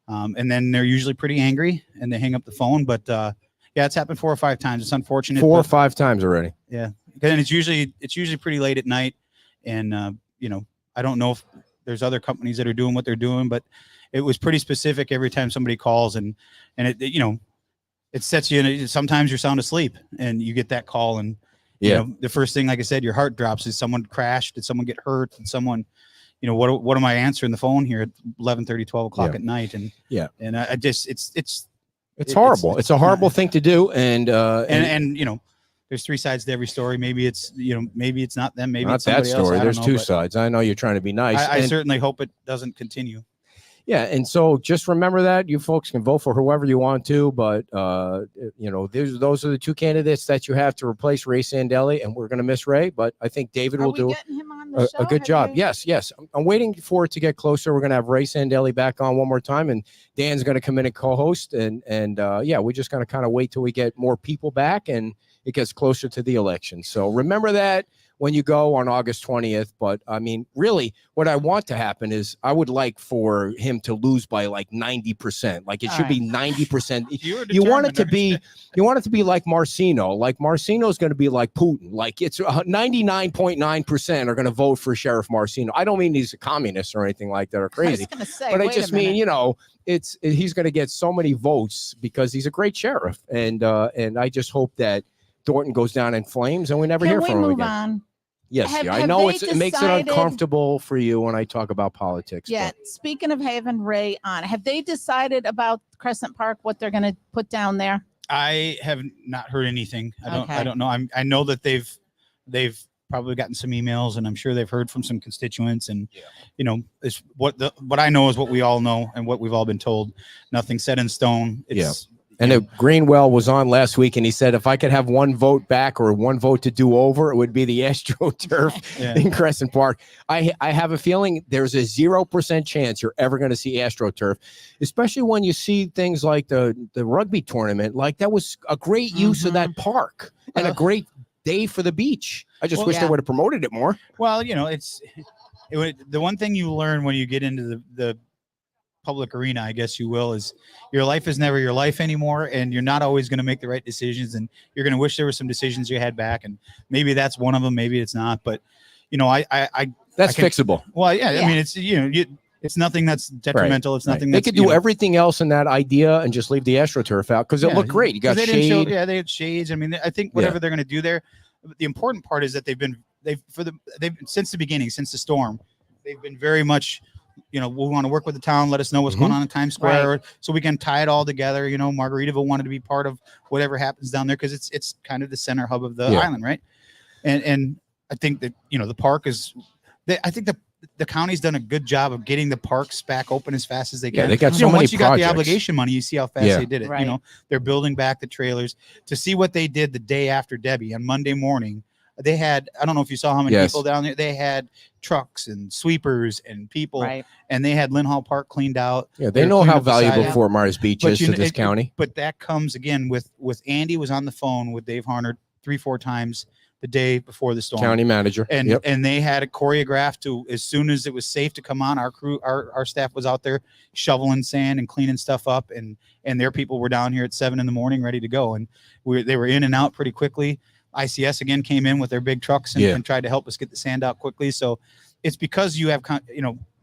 And then they're usually pretty angry and they hang up the phone. But yeah, it's happened 4 or 5 times. It's unfortunate. 4 or 5 times already. Yeah. And it's usually pretty late at night. And, I don't know if there's other companies that are doing what they're doing, but it was pretty specific every time somebody calls and it, it sets you in. Sometimes you're sound asleep and you get that call. And, the first thing, like I said, your heart drops. Is someone crashed? Did someone get hurt? Did someone, what am I answering the phone here at 11:30, 12 o'clock at night? And and I just, it's horrible. It's a horrible thing to do. And there's 3 sides to every story. Maybe it's, maybe it's not them. Maybe not it's somebody that story. else. There's 2 sides. I know you're trying to be nice. I certainly hope it doesn't continue. Yeah, and so just remember that you folks can vote for whoever you want to, but those are the 2 candidates that you have to replace Ray Sandelli, and we're going to miss Ray, but I think David will do a good job. Yes. I'm waiting for it to get closer. We're going to have Ray Sandelli back on one more time, and Dan's going to come in and co-host, and we're just going to kind of wait till we get more people back and it gets closer to the election. So remember that when you go on August 20th. But I mean, really, what I want to happen is I would like for him to lose by like 90%. Like it should be 90%. You want it to be like Marcino. Like Marcino's going to be like Putin. Like it's 99.9% are going to vote for Sheriff Marcino. I don't mean he's a communist or anything like that or crazy. But I just mean, he's going to get so many votes because he's a great sheriff. And I just hope that Thornton goes down in flames and we never hear from him again. On? Yes, I know it makes it uncomfortable for you when I talk about politics. Yeah. But. Speaking of having Ray on, have they decided about Crescent Park, what they're going to put down there? I have not heard anything. I don't know. I know that they've probably gotten some emails, and I'm sure they've heard from some constituents. And it's what I know is what we all know and what we've all been told. Nothing set in stone. And Greenwell was on last week, and he said if I could have one vote back or one vote to do over, it would be the AstroTurf in Crescent Park. I have a feeling there's a 0% chance you're ever going to see AstroTurf, especially when you see things like the rugby tournament. Like that was a great use of that park and a great day for the beach. I just wish they would have promoted it more. Well, the one thing you learn when you get into the public arena, I guess you will, is your life is never your life anymore, and you're not always going to make the right decisions, and you're going to wish there were some decisions you had back, and maybe that's one of them, maybe it's not, but that's fixable. Well, yeah, I mean, it's it's nothing that's detrimental. It's nothing that's, they could do everything else in that idea and just leave the AstroTurf out because it looked great. You got shade. They had shades. I mean, I think whatever they're going to do there, the important part is that they've since the beginning, since the storm, they've been very much, we want to work with the town. Let us know what's going on in Times Square, so we can tie it all together. Margaritaville wanted to be part of whatever happens down there because it's kind of the center hub of the island, right? And I think that the park is. I think the county's done a good job of getting the parks back open as fast as they can. They got so many once you projects. got the obligation money, you see how fast they did it. Right. They're building back the trailers. To see what they did the day after Debbie on Monday morning. They had, I don't know if you saw how many people down there. They had trucks and sweepers and people, and they had Lynn Hall Park cleaned out. Yeah, they know how valuable Fort Myers Beach is to this county. But that comes again with Andy was on the phone with Dave Harnard 3-4 times the day before the storm. County manager. And they had it choreographed to, as soon as it was safe to come on, our crew, our staff was out there shoveling sand and cleaning stuff up, and their people were down here at 7 a.m. ready to go. And they were in and out pretty quickly. ICS again came in with their big trucks and tried to help us get the sand out quickly. So, it's because you have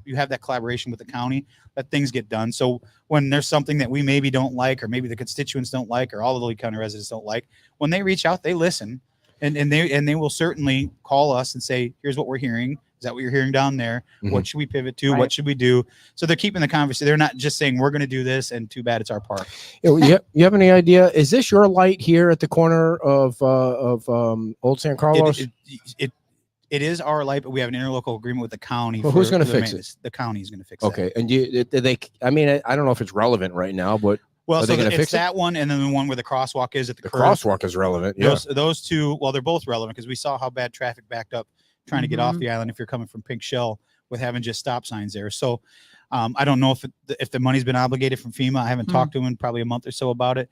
you have that collaboration with the county that things get done. So when there's something that we maybe don't like, or maybe the constituents don't like, or all of the Lee County residents don't like, when they reach out, they listen, and they will certainly call us and say, here's what we're hearing. Is that what you're hearing down there? Mhm. What should we pivot to? Right. What should we do? So they're keeping the conversation. They're not just saying we're going to do this and too bad it's our park. You have any idea? Is this your light here at the corner of Old San Carlos? It is our light, but we have an interlocal agreement with the county. Well, who's going to fix it? The county is going to fix Okay, it. and I mean, I don't know if it's relevant right now, but Well, are they so gonna it's fix it? that one, and then the one where the crosswalk is at the curve. crosswalk is relevant. Yeah. Those two, well, they're both relevant because we saw how bad traffic backed up trying to get off the island if you're coming from Pink Shell with having just stop signs there. So I don't know if the money's been obligated from FEMA. I haven't talked to them in probably a month or so about it.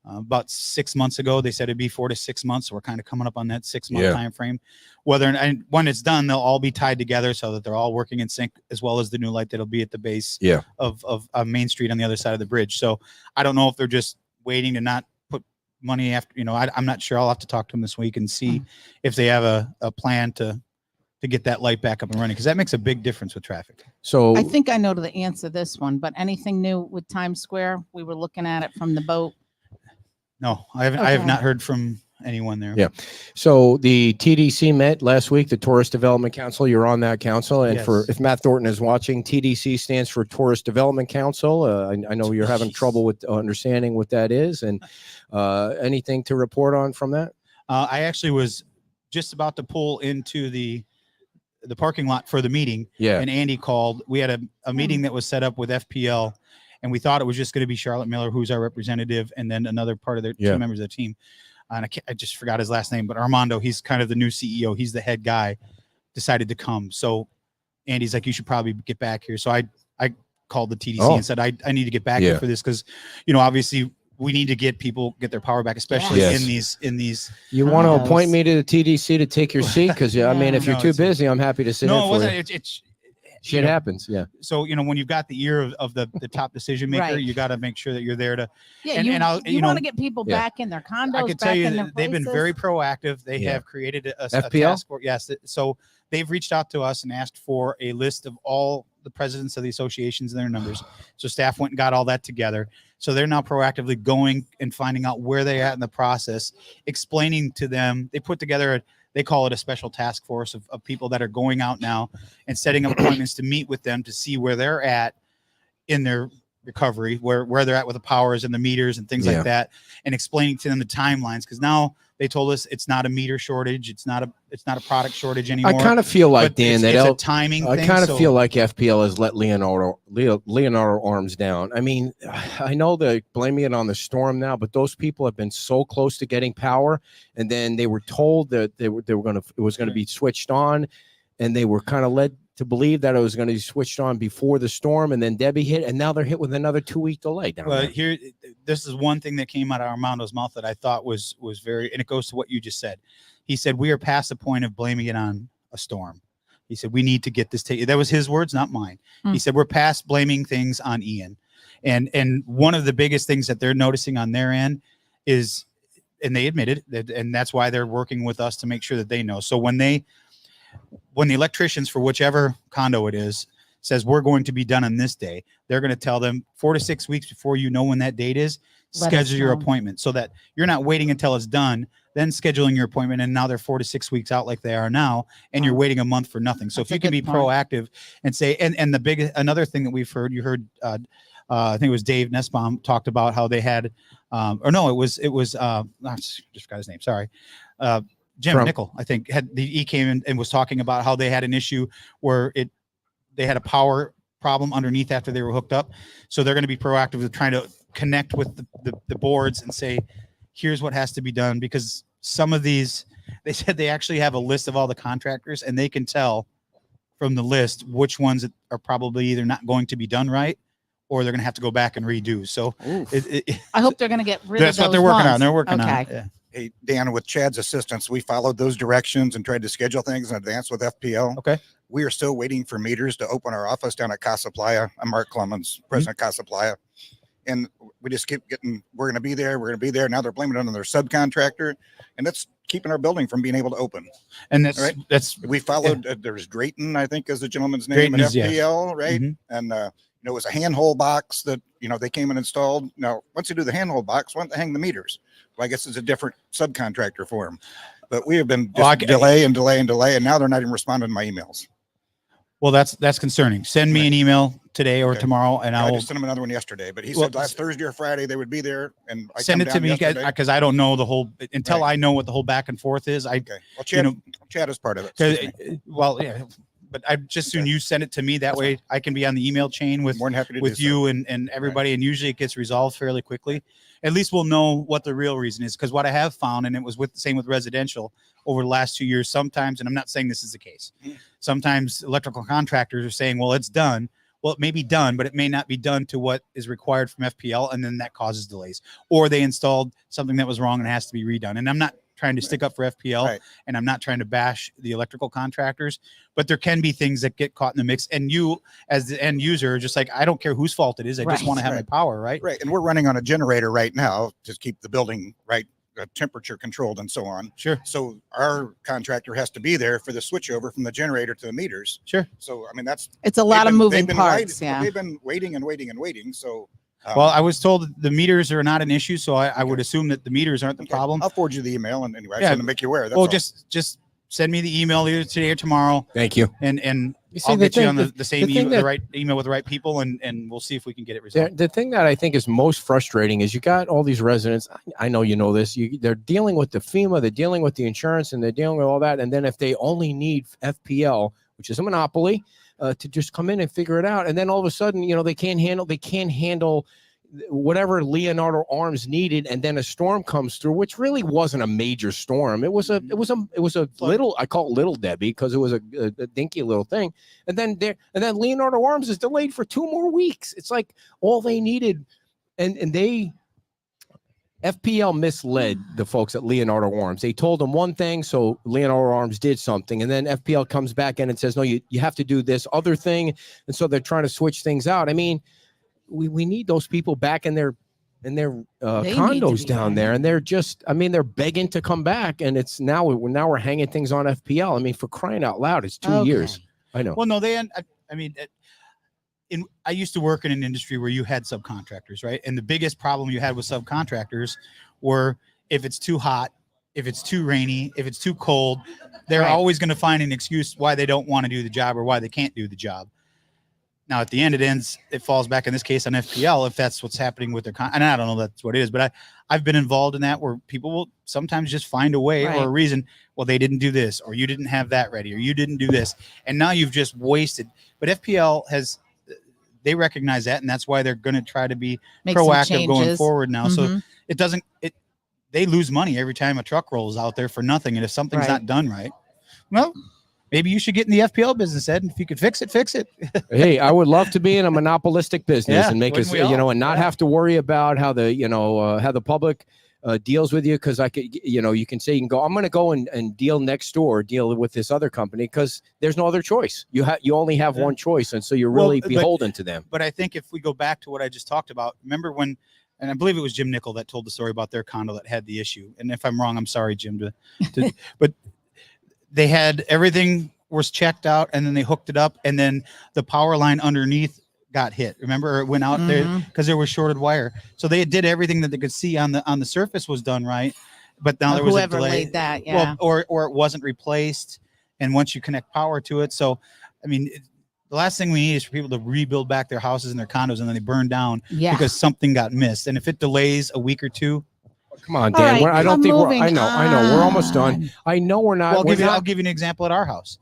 About 6 months ago, they said it'd be 4 to 6 months. So we're kind of coming up on that 6-month time frame. And when it's done, they'll all be tied together so that they're all working in sync, as well as the new light that'll be at the base of Main Street on the other side of the bridge. So I don't know if they're just waiting to not put money after, I'm not sure. I'll have to talk to them this week and see if they have a plan to get that light back up and running, because that makes a big difference with traffic. So I think I know the answer to this one, but anything new with Times Square? We were looking at it from the boat. No, I haven't. I have not heard from anyone there. Yeah. So the TDC met last week, the Tourist Development Council. You're on that council. And if Matt Thornton is watching, TDC stands for Tourist Development Council. I know you're having trouble with understanding what that is. And anything to report on from that? I actually was just about to pull into the parking lot for the meeting. Yeah. And Andy called. We had a meeting that was set up with FPL. And we thought it was just going to be Charlotte Miller, who's our representative, and then another part of their two members of the team. And I just forgot his last name, but Armando, he's kind of the new CEO. He's the head guy, decided to come. So Andy's like, you should probably get back here. So I called the TDC and said, I need to get back here for this. Cause obviously we need to get their power back, especially in these. You want to appoint me to the TDC to take your seat? Cause I mean, if you're too busy, I'm happy to sit in for you. It's shit happens. Yeah. So, when you've got the ear of the top decision maker, you got to make sure that you're there to, you want to get people back in their condos. I can tell you they've been very proactive. They have created a task force. Yes. So they've reached out to us and asked for a list of all the presidents of the associations and their numbers. So staff went and got all that together. So they're now proactively going and finding out where they're at in the process, explaining to them. They put together they call it a special task force of people that are going out now and setting up appointments to meet with them to see where they're at in their recovery, where they're at with the powers and the meters and things like that, and explaining to them the timelines. Because now they told us it's not a meter shortage, it's not a product shortage anymore. I kind of feel like Dan that it's a timing I thing. kind of feel like FPL has let Leonardo arms down. I mean, I know they're blaming it on the storm now, but those people have been so close to getting power, and then they were told that it was going to be switched on, and they were kind of led to believe that it was going to be switched on before the storm, and then Debbie hit, and now they're hit with another 2-week delay down there. Here, this is one thing that came out of Armando's mouth that I thought was very, and it goes to what you just said. He said, we are past the point of blaming it on a storm. He said, we need to get this taken. That was his words, not mine. He said, we're past blaming things on Ian. And one of the biggest things that they're noticing on their end is, and they admitted that, and that's why they're working with us to make sure that they know. So when the electricians for whichever condo it is says we're going to be done on this day, they're going to tell them 4 to 6 weeks before you know when that date is, schedule your appointment so that you're not waiting until it's done, then scheduling your appointment. And now they're 4 to 6 weeks out like they are now, and you're waiting a month for nothing. So if you can be proactive and say, and another thing that we've heard, you heard, I think it was Dave Nussbaum talked about how they had, it was I just forgot his name. Sorry. Jim Nickel, I think, he came and was talking about how they had an issue where they had a power problem underneath after they were hooked up. So they're going to be proactive with trying to connect with the boards and say, here's what has to be done. Because some of these, they said they actually have a list of all the contractors, and they can tell from the list which ones are probably either not going to be done right, or they're going to have to go back and redo. So I hope they're going to get rid of those. That's what they're working on. They're working on it. Yeah. Hey, Dan, with Chad's assistance, we followed those directions and tried to schedule things in advance with FPL. Okay. We are still waiting for meters to open our office down at Casa Playa. I'm Mark Clemens, president of Casa Playa. And we just keep getting, we're going to be there. Now they're blaming it on their subcontractor. And that's keeping our building from being able to open. And that's Right. that's We followed. There's Drayton, I think, is the gentleman's name Drayton at is, yes. FPL, right? Mhm. And it was a handhold box that they came and installed. Now, once you do the handhold box, why don't they hang the meters? Well, I guess it's a different subcontractor for them. But we have been just delay, and now they're not even responding to my emails. Well, that's concerning. Send me an email today or tomorrow, and I I will just sent him another one yesterday. But he said last Thursday or Friday they would be there, and I send it to me because I don't know the whole until I know what the whole back and forth is. Well, Chad is part of it. Well, yeah. But I just soon you send it to me. That way I can be on the email chain with more than happy to with do you so. and everybody. And usually it gets resolved fairly quickly. At least we'll know what the real reason is. Because what I have found, and it was with the same with residential over the last 2 years, sometimes, and I'm not saying this is the case, sometimes electrical contractors are saying, well, it's done. Well, it may be done, but it may not be done to what is required from FPL. And then that causes delays. Or they installed something that was wrong and has to be redone. And I'm not trying to stick up for FPL, and I'm not trying to bash the electrical contractors, but there can be things that get caught in the mix. And you, as the end user, just like, I don't care whose fault it is. I just want to have my power, right? Right. And we're running on a generator right now to keep the building temperature controlled and so on. Sure. So our contractor has to be there for the switchover from the generator to the meters. Sure. So I mean it's a lot of moving parts. They've been waiting and waiting and waiting. So. Well, I was told the meters are not an issue, so I would assume that the meters aren't the problem. I'll forward you the email, and anyway, I just want to make you aware. That's well, all. just send me the email either today or tomorrow. Thank you. And I'll get you on the same email, the right email with the right people, and we'll see if we can get it resolved. The thing that I think is most frustrating is you got all these residents. I know you know this. They're dealing with the FEMA, they're dealing with the insurance, and they're dealing with all that. And then if they only need FPL, which is a monopoly, to just come in and figure it out, and then all of a sudden, they can't handle whatever Leonardo Arms needed, and then a storm comes through, which really wasn't a major storm. It was a little, I call it Little Debbie because it was a dinky little thing. And then Leonardo Arms is delayed for 2 more weeks. It's like all they needed, and FPL misled the folks at Leonardo Arms. They told them one thing, so Leonardo Arms did something, and then FPL comes back in and says, no, you have to do this other thing, and so they're trying to switch things out. I mean, we need those people back in their condos down there, and they're begging to come back, and it's now we're hanging things on FPL. I mean, for crying out loud, it's 2 years. I know. Well, no, I used to work in an industry where you had subcontractors, right? And the biggest problem you had with subcontractors were if it's too hot, if it's too rainy, if it's too cold, they're always going to find an excuse why they don't want to do the job or why they can't do the job. Now, at the end, it falls back in this case on FPL if that's what's happening with their and I don't know that's what it is, but I've been involved in that where people will sometimes just find a way or a reason. Well, they didn't do this, or you didn't have that ready, or you didn't do this, and now you've just wasted. But FPL they recognize that, and that's why they're going to try to be proactive going forward now. So they lose money every time a truck rolls out there for nothing, and if something's not done right, well. Maybe you should get in the FPL business, Ed. And if you could fix it, fix it. Hey, I would love to be in a monopolistic business and make us, and not have to worry about how the public deals with you. Because I could, you can say, I'm going to go and deal next door, deal with this other company because there's no other choice. You only have one choice, and so you're really beholden to them. But I think if we go back to what I just talked about, remember when, and I believe it was Jim Nickel that told the story about their condo that had the issue. And if I'm wrong, I'm sorry, Jim. But they had everything was checked out, and then they hooked it up, and then the power line underneath got hit. Remember, it went out there because there was shorted wire. So they did everything that they could see on the surface was done right, but now there was a delay. Laid that, or it wasn't replaced. And once you connect power to it, so I mean, the last thing we need is for people to rebuild back their houses and their condos, and then they burn down because something got missed. And if it delays a week or two. Come on, Dan. I don't think I know. We're almost done. I know we're not. Well, I'll give you an example at our house.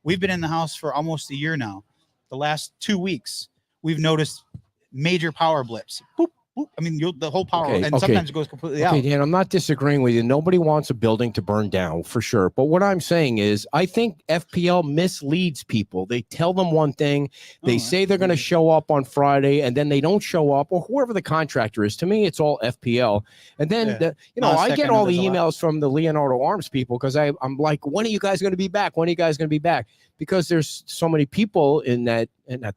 We've been in the house for almost a year now. The last 2 weeks, we've noticed major power blips. Boop, boop. I mean, the whole power, sometimes it goes completely out. Dan, I'm not disagreeing with you. Nobody wants a building to burn down, for sure. But what I'm saying is, I think FPL misleads people. They tell them one thing. They say they're going to show up on Friday, and then they don't show up, or whoever the contractor is. To me, it's all FPL. And then, I get all the emails from the Leonardo Arms people because I'm like, when are you guys going to be back? When are you guys going to be back? Because there's so many people in that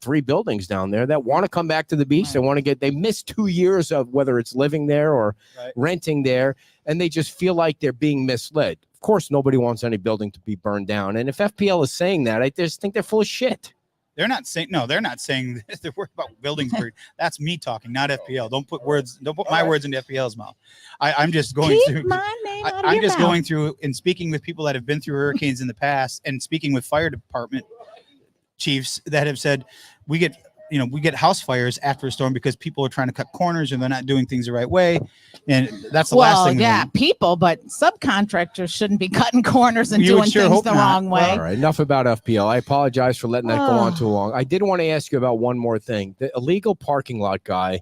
3 buildings down there that want to come back to the beach. They missed 2 years of whether it's living there or renting there, and they just feel like they're being misled. course, nobody wants any building to be burned down. And if FPL is saying that, I just think they're full of shit. They're not saying this. They're worried about buildings. That's me talking, not FPL. Don't put my words into FPL's mouth. I'm just going through. I'm just going through and speaking with people that have been through hurricanes in the past, and speaking with fire department chiefs that have said we get house fires after a storm because people are trying to cut corners and they're not doing things the right way, and that's the last thing. Yeah, people, but subcontractors shouldn't be cutting corners and doing things the wrong way. All right, enough about FPL. I apologize for letting that go on too long. I did want to ask you about one more thing. The illegal parking lot guy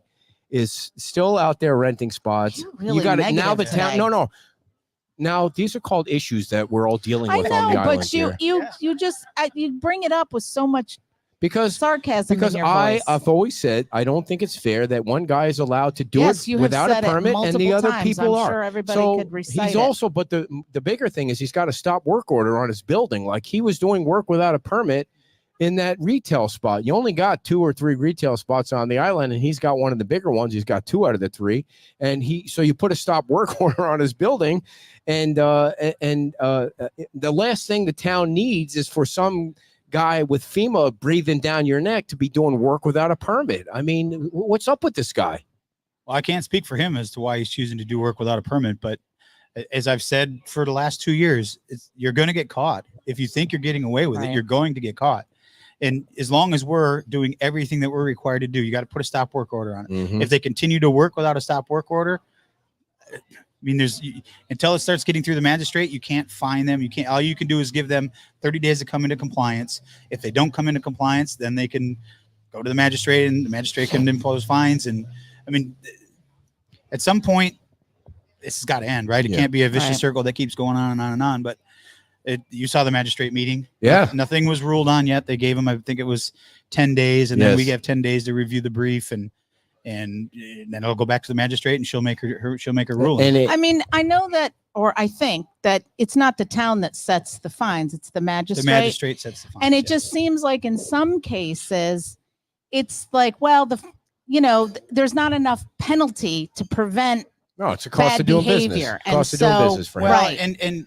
is still out there renting spots. Really you got it now. The today. town. No. Now these are called issues that we're all dealing with on the island. But you just you bring it up with so much sarcasm. Because in your voice. I've always said I don't think it's fair that one guy is allowed to do it without a permit and the other people I'm are. Sure everybody could recite he's also, but the bigger thing is he's got a stop work order on his building. Like he was doing work without a permit in that retail spot. You only got 2 or 3 retail spots on the island, and he's got one of the bigger ones. He's got 2 out of the 3, and so you put a stop work order on his building, and the last thing the town needs is for some guy with FEMA breathing down your neck to be doing work without a permit. I mean, what's up with this guy? Well, I can't speak for him as to why he's choosing to do work without a permit, but as I've said for the last 2 years, you're going to get caught. If you think you're getting away with it, you're going to get caught. And as long as we're doing everything that we're required to do, you got to put a stop work order on it. Mm-hmm. If they continue to work without a stop work order, I mean, until it starts getting through the magistrate, you can't fine them. All you can do is give them 30 days to come into compliance. If they don't come into compliance, then they can go to the magistrate, and the magistrate can impose fines. And I mean, at some point, this has got to end, right? It can't be a vicious circle that keeps going on and on and on. But you saw the magistrate meeting. Yeah. Nothing was ruled on yet. They gave him, I think it was 10 days, and then we have 10 days to review the brief, and then it'll go back to the magistrate, and she'll make her ruling. I mean, I know that, or I think that it's not the town that sets the fines; it's the magistrate. The magistrate sets the fines, and it just seems like in some cases, it's like, well, there's not enough penalty to prevent. No, it's a cost of doing business. Cost of doing business for him. Right, and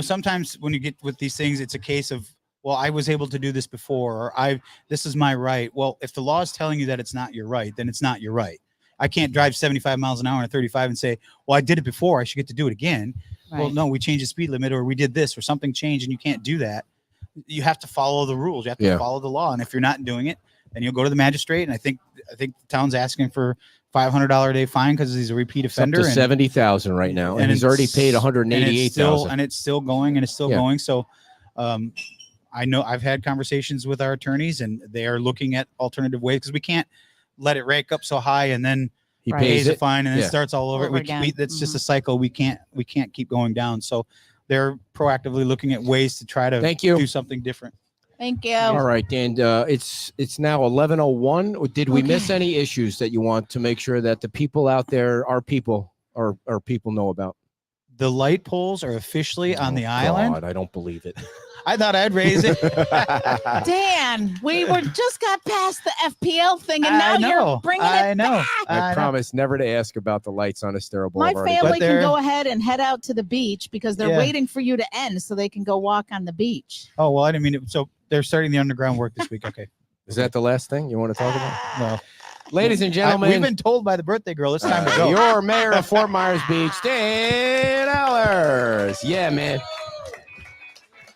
sometimes when you get with these things, it's a case of, well, I was able to do this before, or this is my right. Well, if the law is telling you that it's not your right, then it's not your right. I can't drive 75 miles an hour and 35 and say, well, I did it before, I should get to do it again. Right. Well, no, we changed the speed limit, or we did this, or something changed, and you can't do that. You have to follow the rules. You have to follow the law. And if you're not doing it, then you'll go to the magistrate. And I think the town's asking for $500 a day fine because he's a repeat offender. It's up to $70,000 right now, and he's already paid $188,000. And it's still going, and it's still going. So, I know I've had conversations with our attorneys, and they are looking at alternative ways, because we can't let it rank up so high and then he pays a fine and then it starts all over. Again. That's just a cycle. We can't keep going down. So they're proactively looking at ways to try to do something different. Thank you. All right, and it's now 11:01. Did we miss any issues that you want to make sure that the people out there, our people know about? The light poles are officially on the island. God, I don't believe it. I thought I'd raise it. Dan, we just got past the FPL thing, and now you're bringing it back. I promise never to ask about the lights on Estero My Boulevard. family can go ahead and head out to the beach because they're waiting for you to end so they can go walk on the beach. Oh, well, I didn't mean it. So they're starting the underground work this week. Okay. Is that the last thing you want to talk about? No. Ladies and gentlemen, we've been told by the birthday girl it's time to go. Your mayor of Fort Myers Beach, Dan Allers. Yeah, man.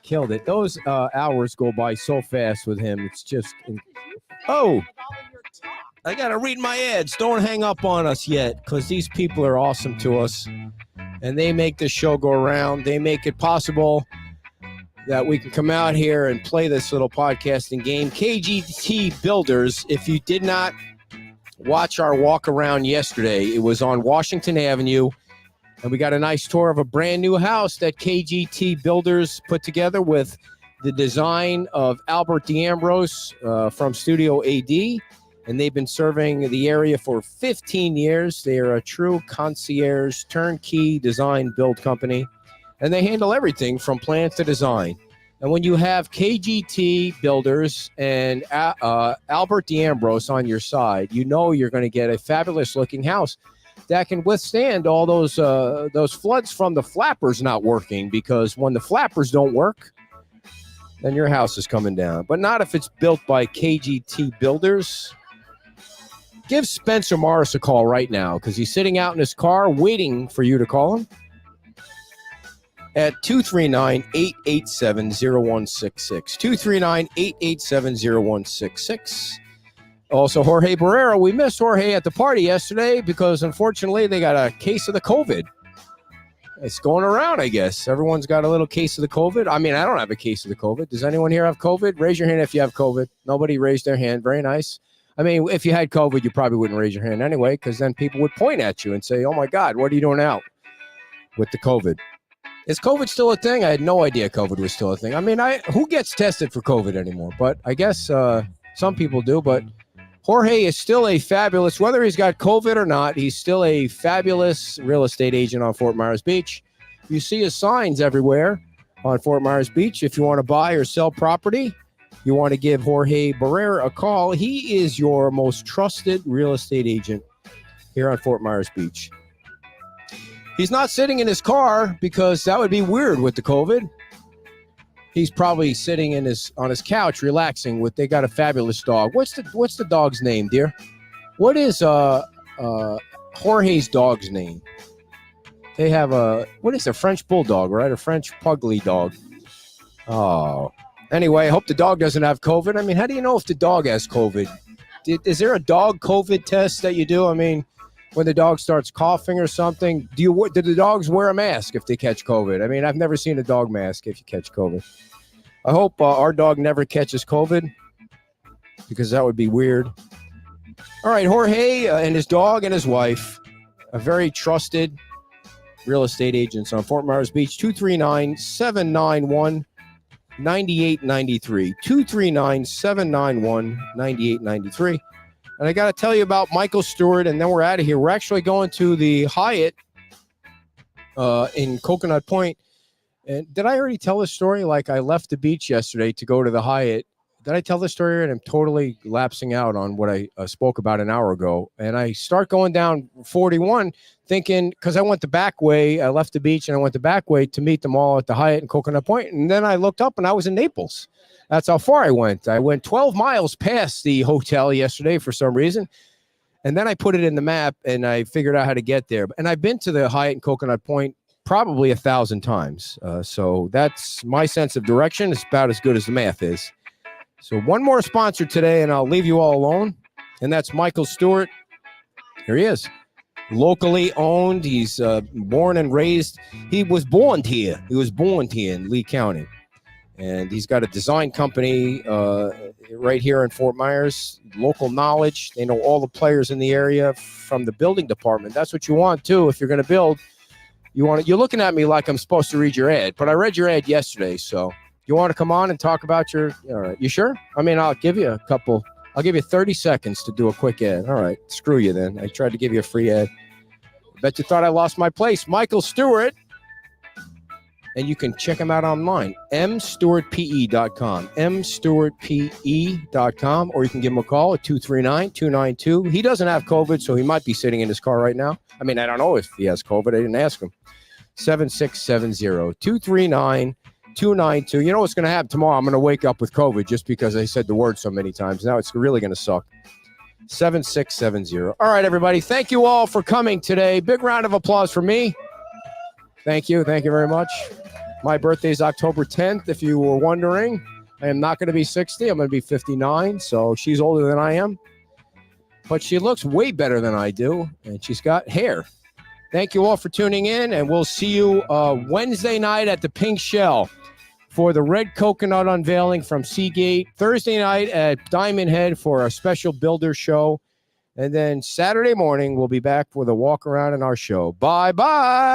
Killed it. Those hours go by so fast with him. It's just. Oh, I got to read my ads. Don't hang up on us yet, because these people are awesome to us, and they make this show go around. They make it possible that we can come out here and play this little podcasting game. KGT Builders, if you did not watch our walk around yesterday, it was on Washington Avenue, and we got a nice tour of a brand new house that KGT Builders put together with the design of Albert D'Ambrose from Studio AD, and they've been serving the area for 15 years. They are a true concierge turnkey design build company, and they handle everything from plans to design. And when you have KGT Builders and Albert D'Ambrose on your side, you know you're going to get a fabulous looking house that can withstand all those floods from the flappers not working, because when the flappers don't work, then your house is coming down. But not if it's built by KGT Builders. Give Spencer Morris a call right now, because he's sitting out in his car waiting for you to call him at 239-887-0166. 239-887-0166. Also, Jorge Barrera. We missed Jorge at the party yesterday because, unfortunately, they got a case of the COVID. It's going around, I guess. Everyone's got a little case of the COVID. I mean, I don't have a case of the COVID. Does anyone here have COVID? Raise your hand if you have COVID. Nobody raised their hand. Very nice. I mean, if you had COVID, you probably wouldn't raise your hand anyway, because then people would point at you and say, oh, my God, what are you doing out with the COVID? Is COVID still a thing? I had no idea COVID was still a thing. I mean, who gets tested for COVID anymore? But I guess some people do, but Jorge is still a fabulous, whether he's got COVID or not, he's still a fabulous real estate agent on Fort Myers Beach. You see his signs everywhere on Fort Myers Beach. If you want to buy or sell property, you want to give Jorge Barrera a call. He is your most trusted real estate agent here on Fort Myers Beach. He's not sitting in his car because that would be weird with the COVID. He's probably sitting on his couch relaxing they got a fabulous dog. What's the dog's name, dear? What is Jorge's dog's name? They have a French bulldog, right? A French pugly dog. Oh. Anyway, I hope the dog doesn't have COVID. I mean, how do you know if the dog has COVID? Is there a dog COVID test that you do? I mean, when the dog starts coughing or something, do the dogs wear a mask if they catch COVID? I mean, I've never seen a dog mask if you catch COVID. I hope our dog never catches COVID, because that would be weird. All right, Jorge and his dog and his wife, a very trusted real estate agents on Fort Myers Beach. 239-791-9893. 239-791-9893. And I got to tell you about Michael Stewart, and then we're out of here. We're actually going to the Hyatt in Coconut Point. And did I already tell this story? Like, I left the beach yesterday to go to the Hyatt. Did I tell this story? And I'm totally lapsing out on what I spoke about an hour ago. And I start going down 41 thinking, because I went the back way. I left the beach and I went the back way to meet them all at the Hyatt in Coconut Point. And then I looked up and I was in Naples. That's how far I went. I went 12 miles past the hotel yesterday for some reason. And then I put it in the map and I figured out how to get there. And I've been to the Hyatt in Coconut Point probably 1,000 times. So that's my sense of direction. It's about as good as the math is. So one more sponsor today, and I'll leave you all alone. And that's Michael Stewart. Here he is. Locally owned. He's born and raised. He was born here. He was born here in Lee County. And he's got a design company right here in Fort Myers. Local knowledge. They know all the players in the area from the building department. That's what you want, too, if you're going to build. You're looking at me like I'm supposed to read your ad, but I read your ad yesterday, so you want to come on and talk about all right, you sure? I mean, I'll give you 30 seconds to do a quick ad. All right, screw you then. I tried to give you a free ad. Bet you thought I lost my place. Michael Stewart. And you can check him out online, mstewartpe.com, mstewartpe.com, or you can give him a call at 239-292. He doesn't have COVID, so he might be sitting in his car right now. I mean, I don't know if he has COVID. I didn't ask him. 7670-239-292. You know what's going to happen tomorrow? I'm going to wake up with COVID just because I said the word so many times. Now it's really going to suck. 7670. All right, everybody. Thank you all for coming today. Big round of applause for me. Thank you. Thank you very much. My birthday is October 10th, if you were wondering. I am not going to be 60. I'm going to be 59, so she's older than I am. But she looks way better than I do, and she's got hair. Thank you all for tuning in, and we'll see you Wednesday night at the Pink Shell for the Red Coconut unveiling from Seagate. Thursday night at Diamond Head for a special builder show. And then Saturday morning, we'll be back with a walk around in our show. Bye-bye.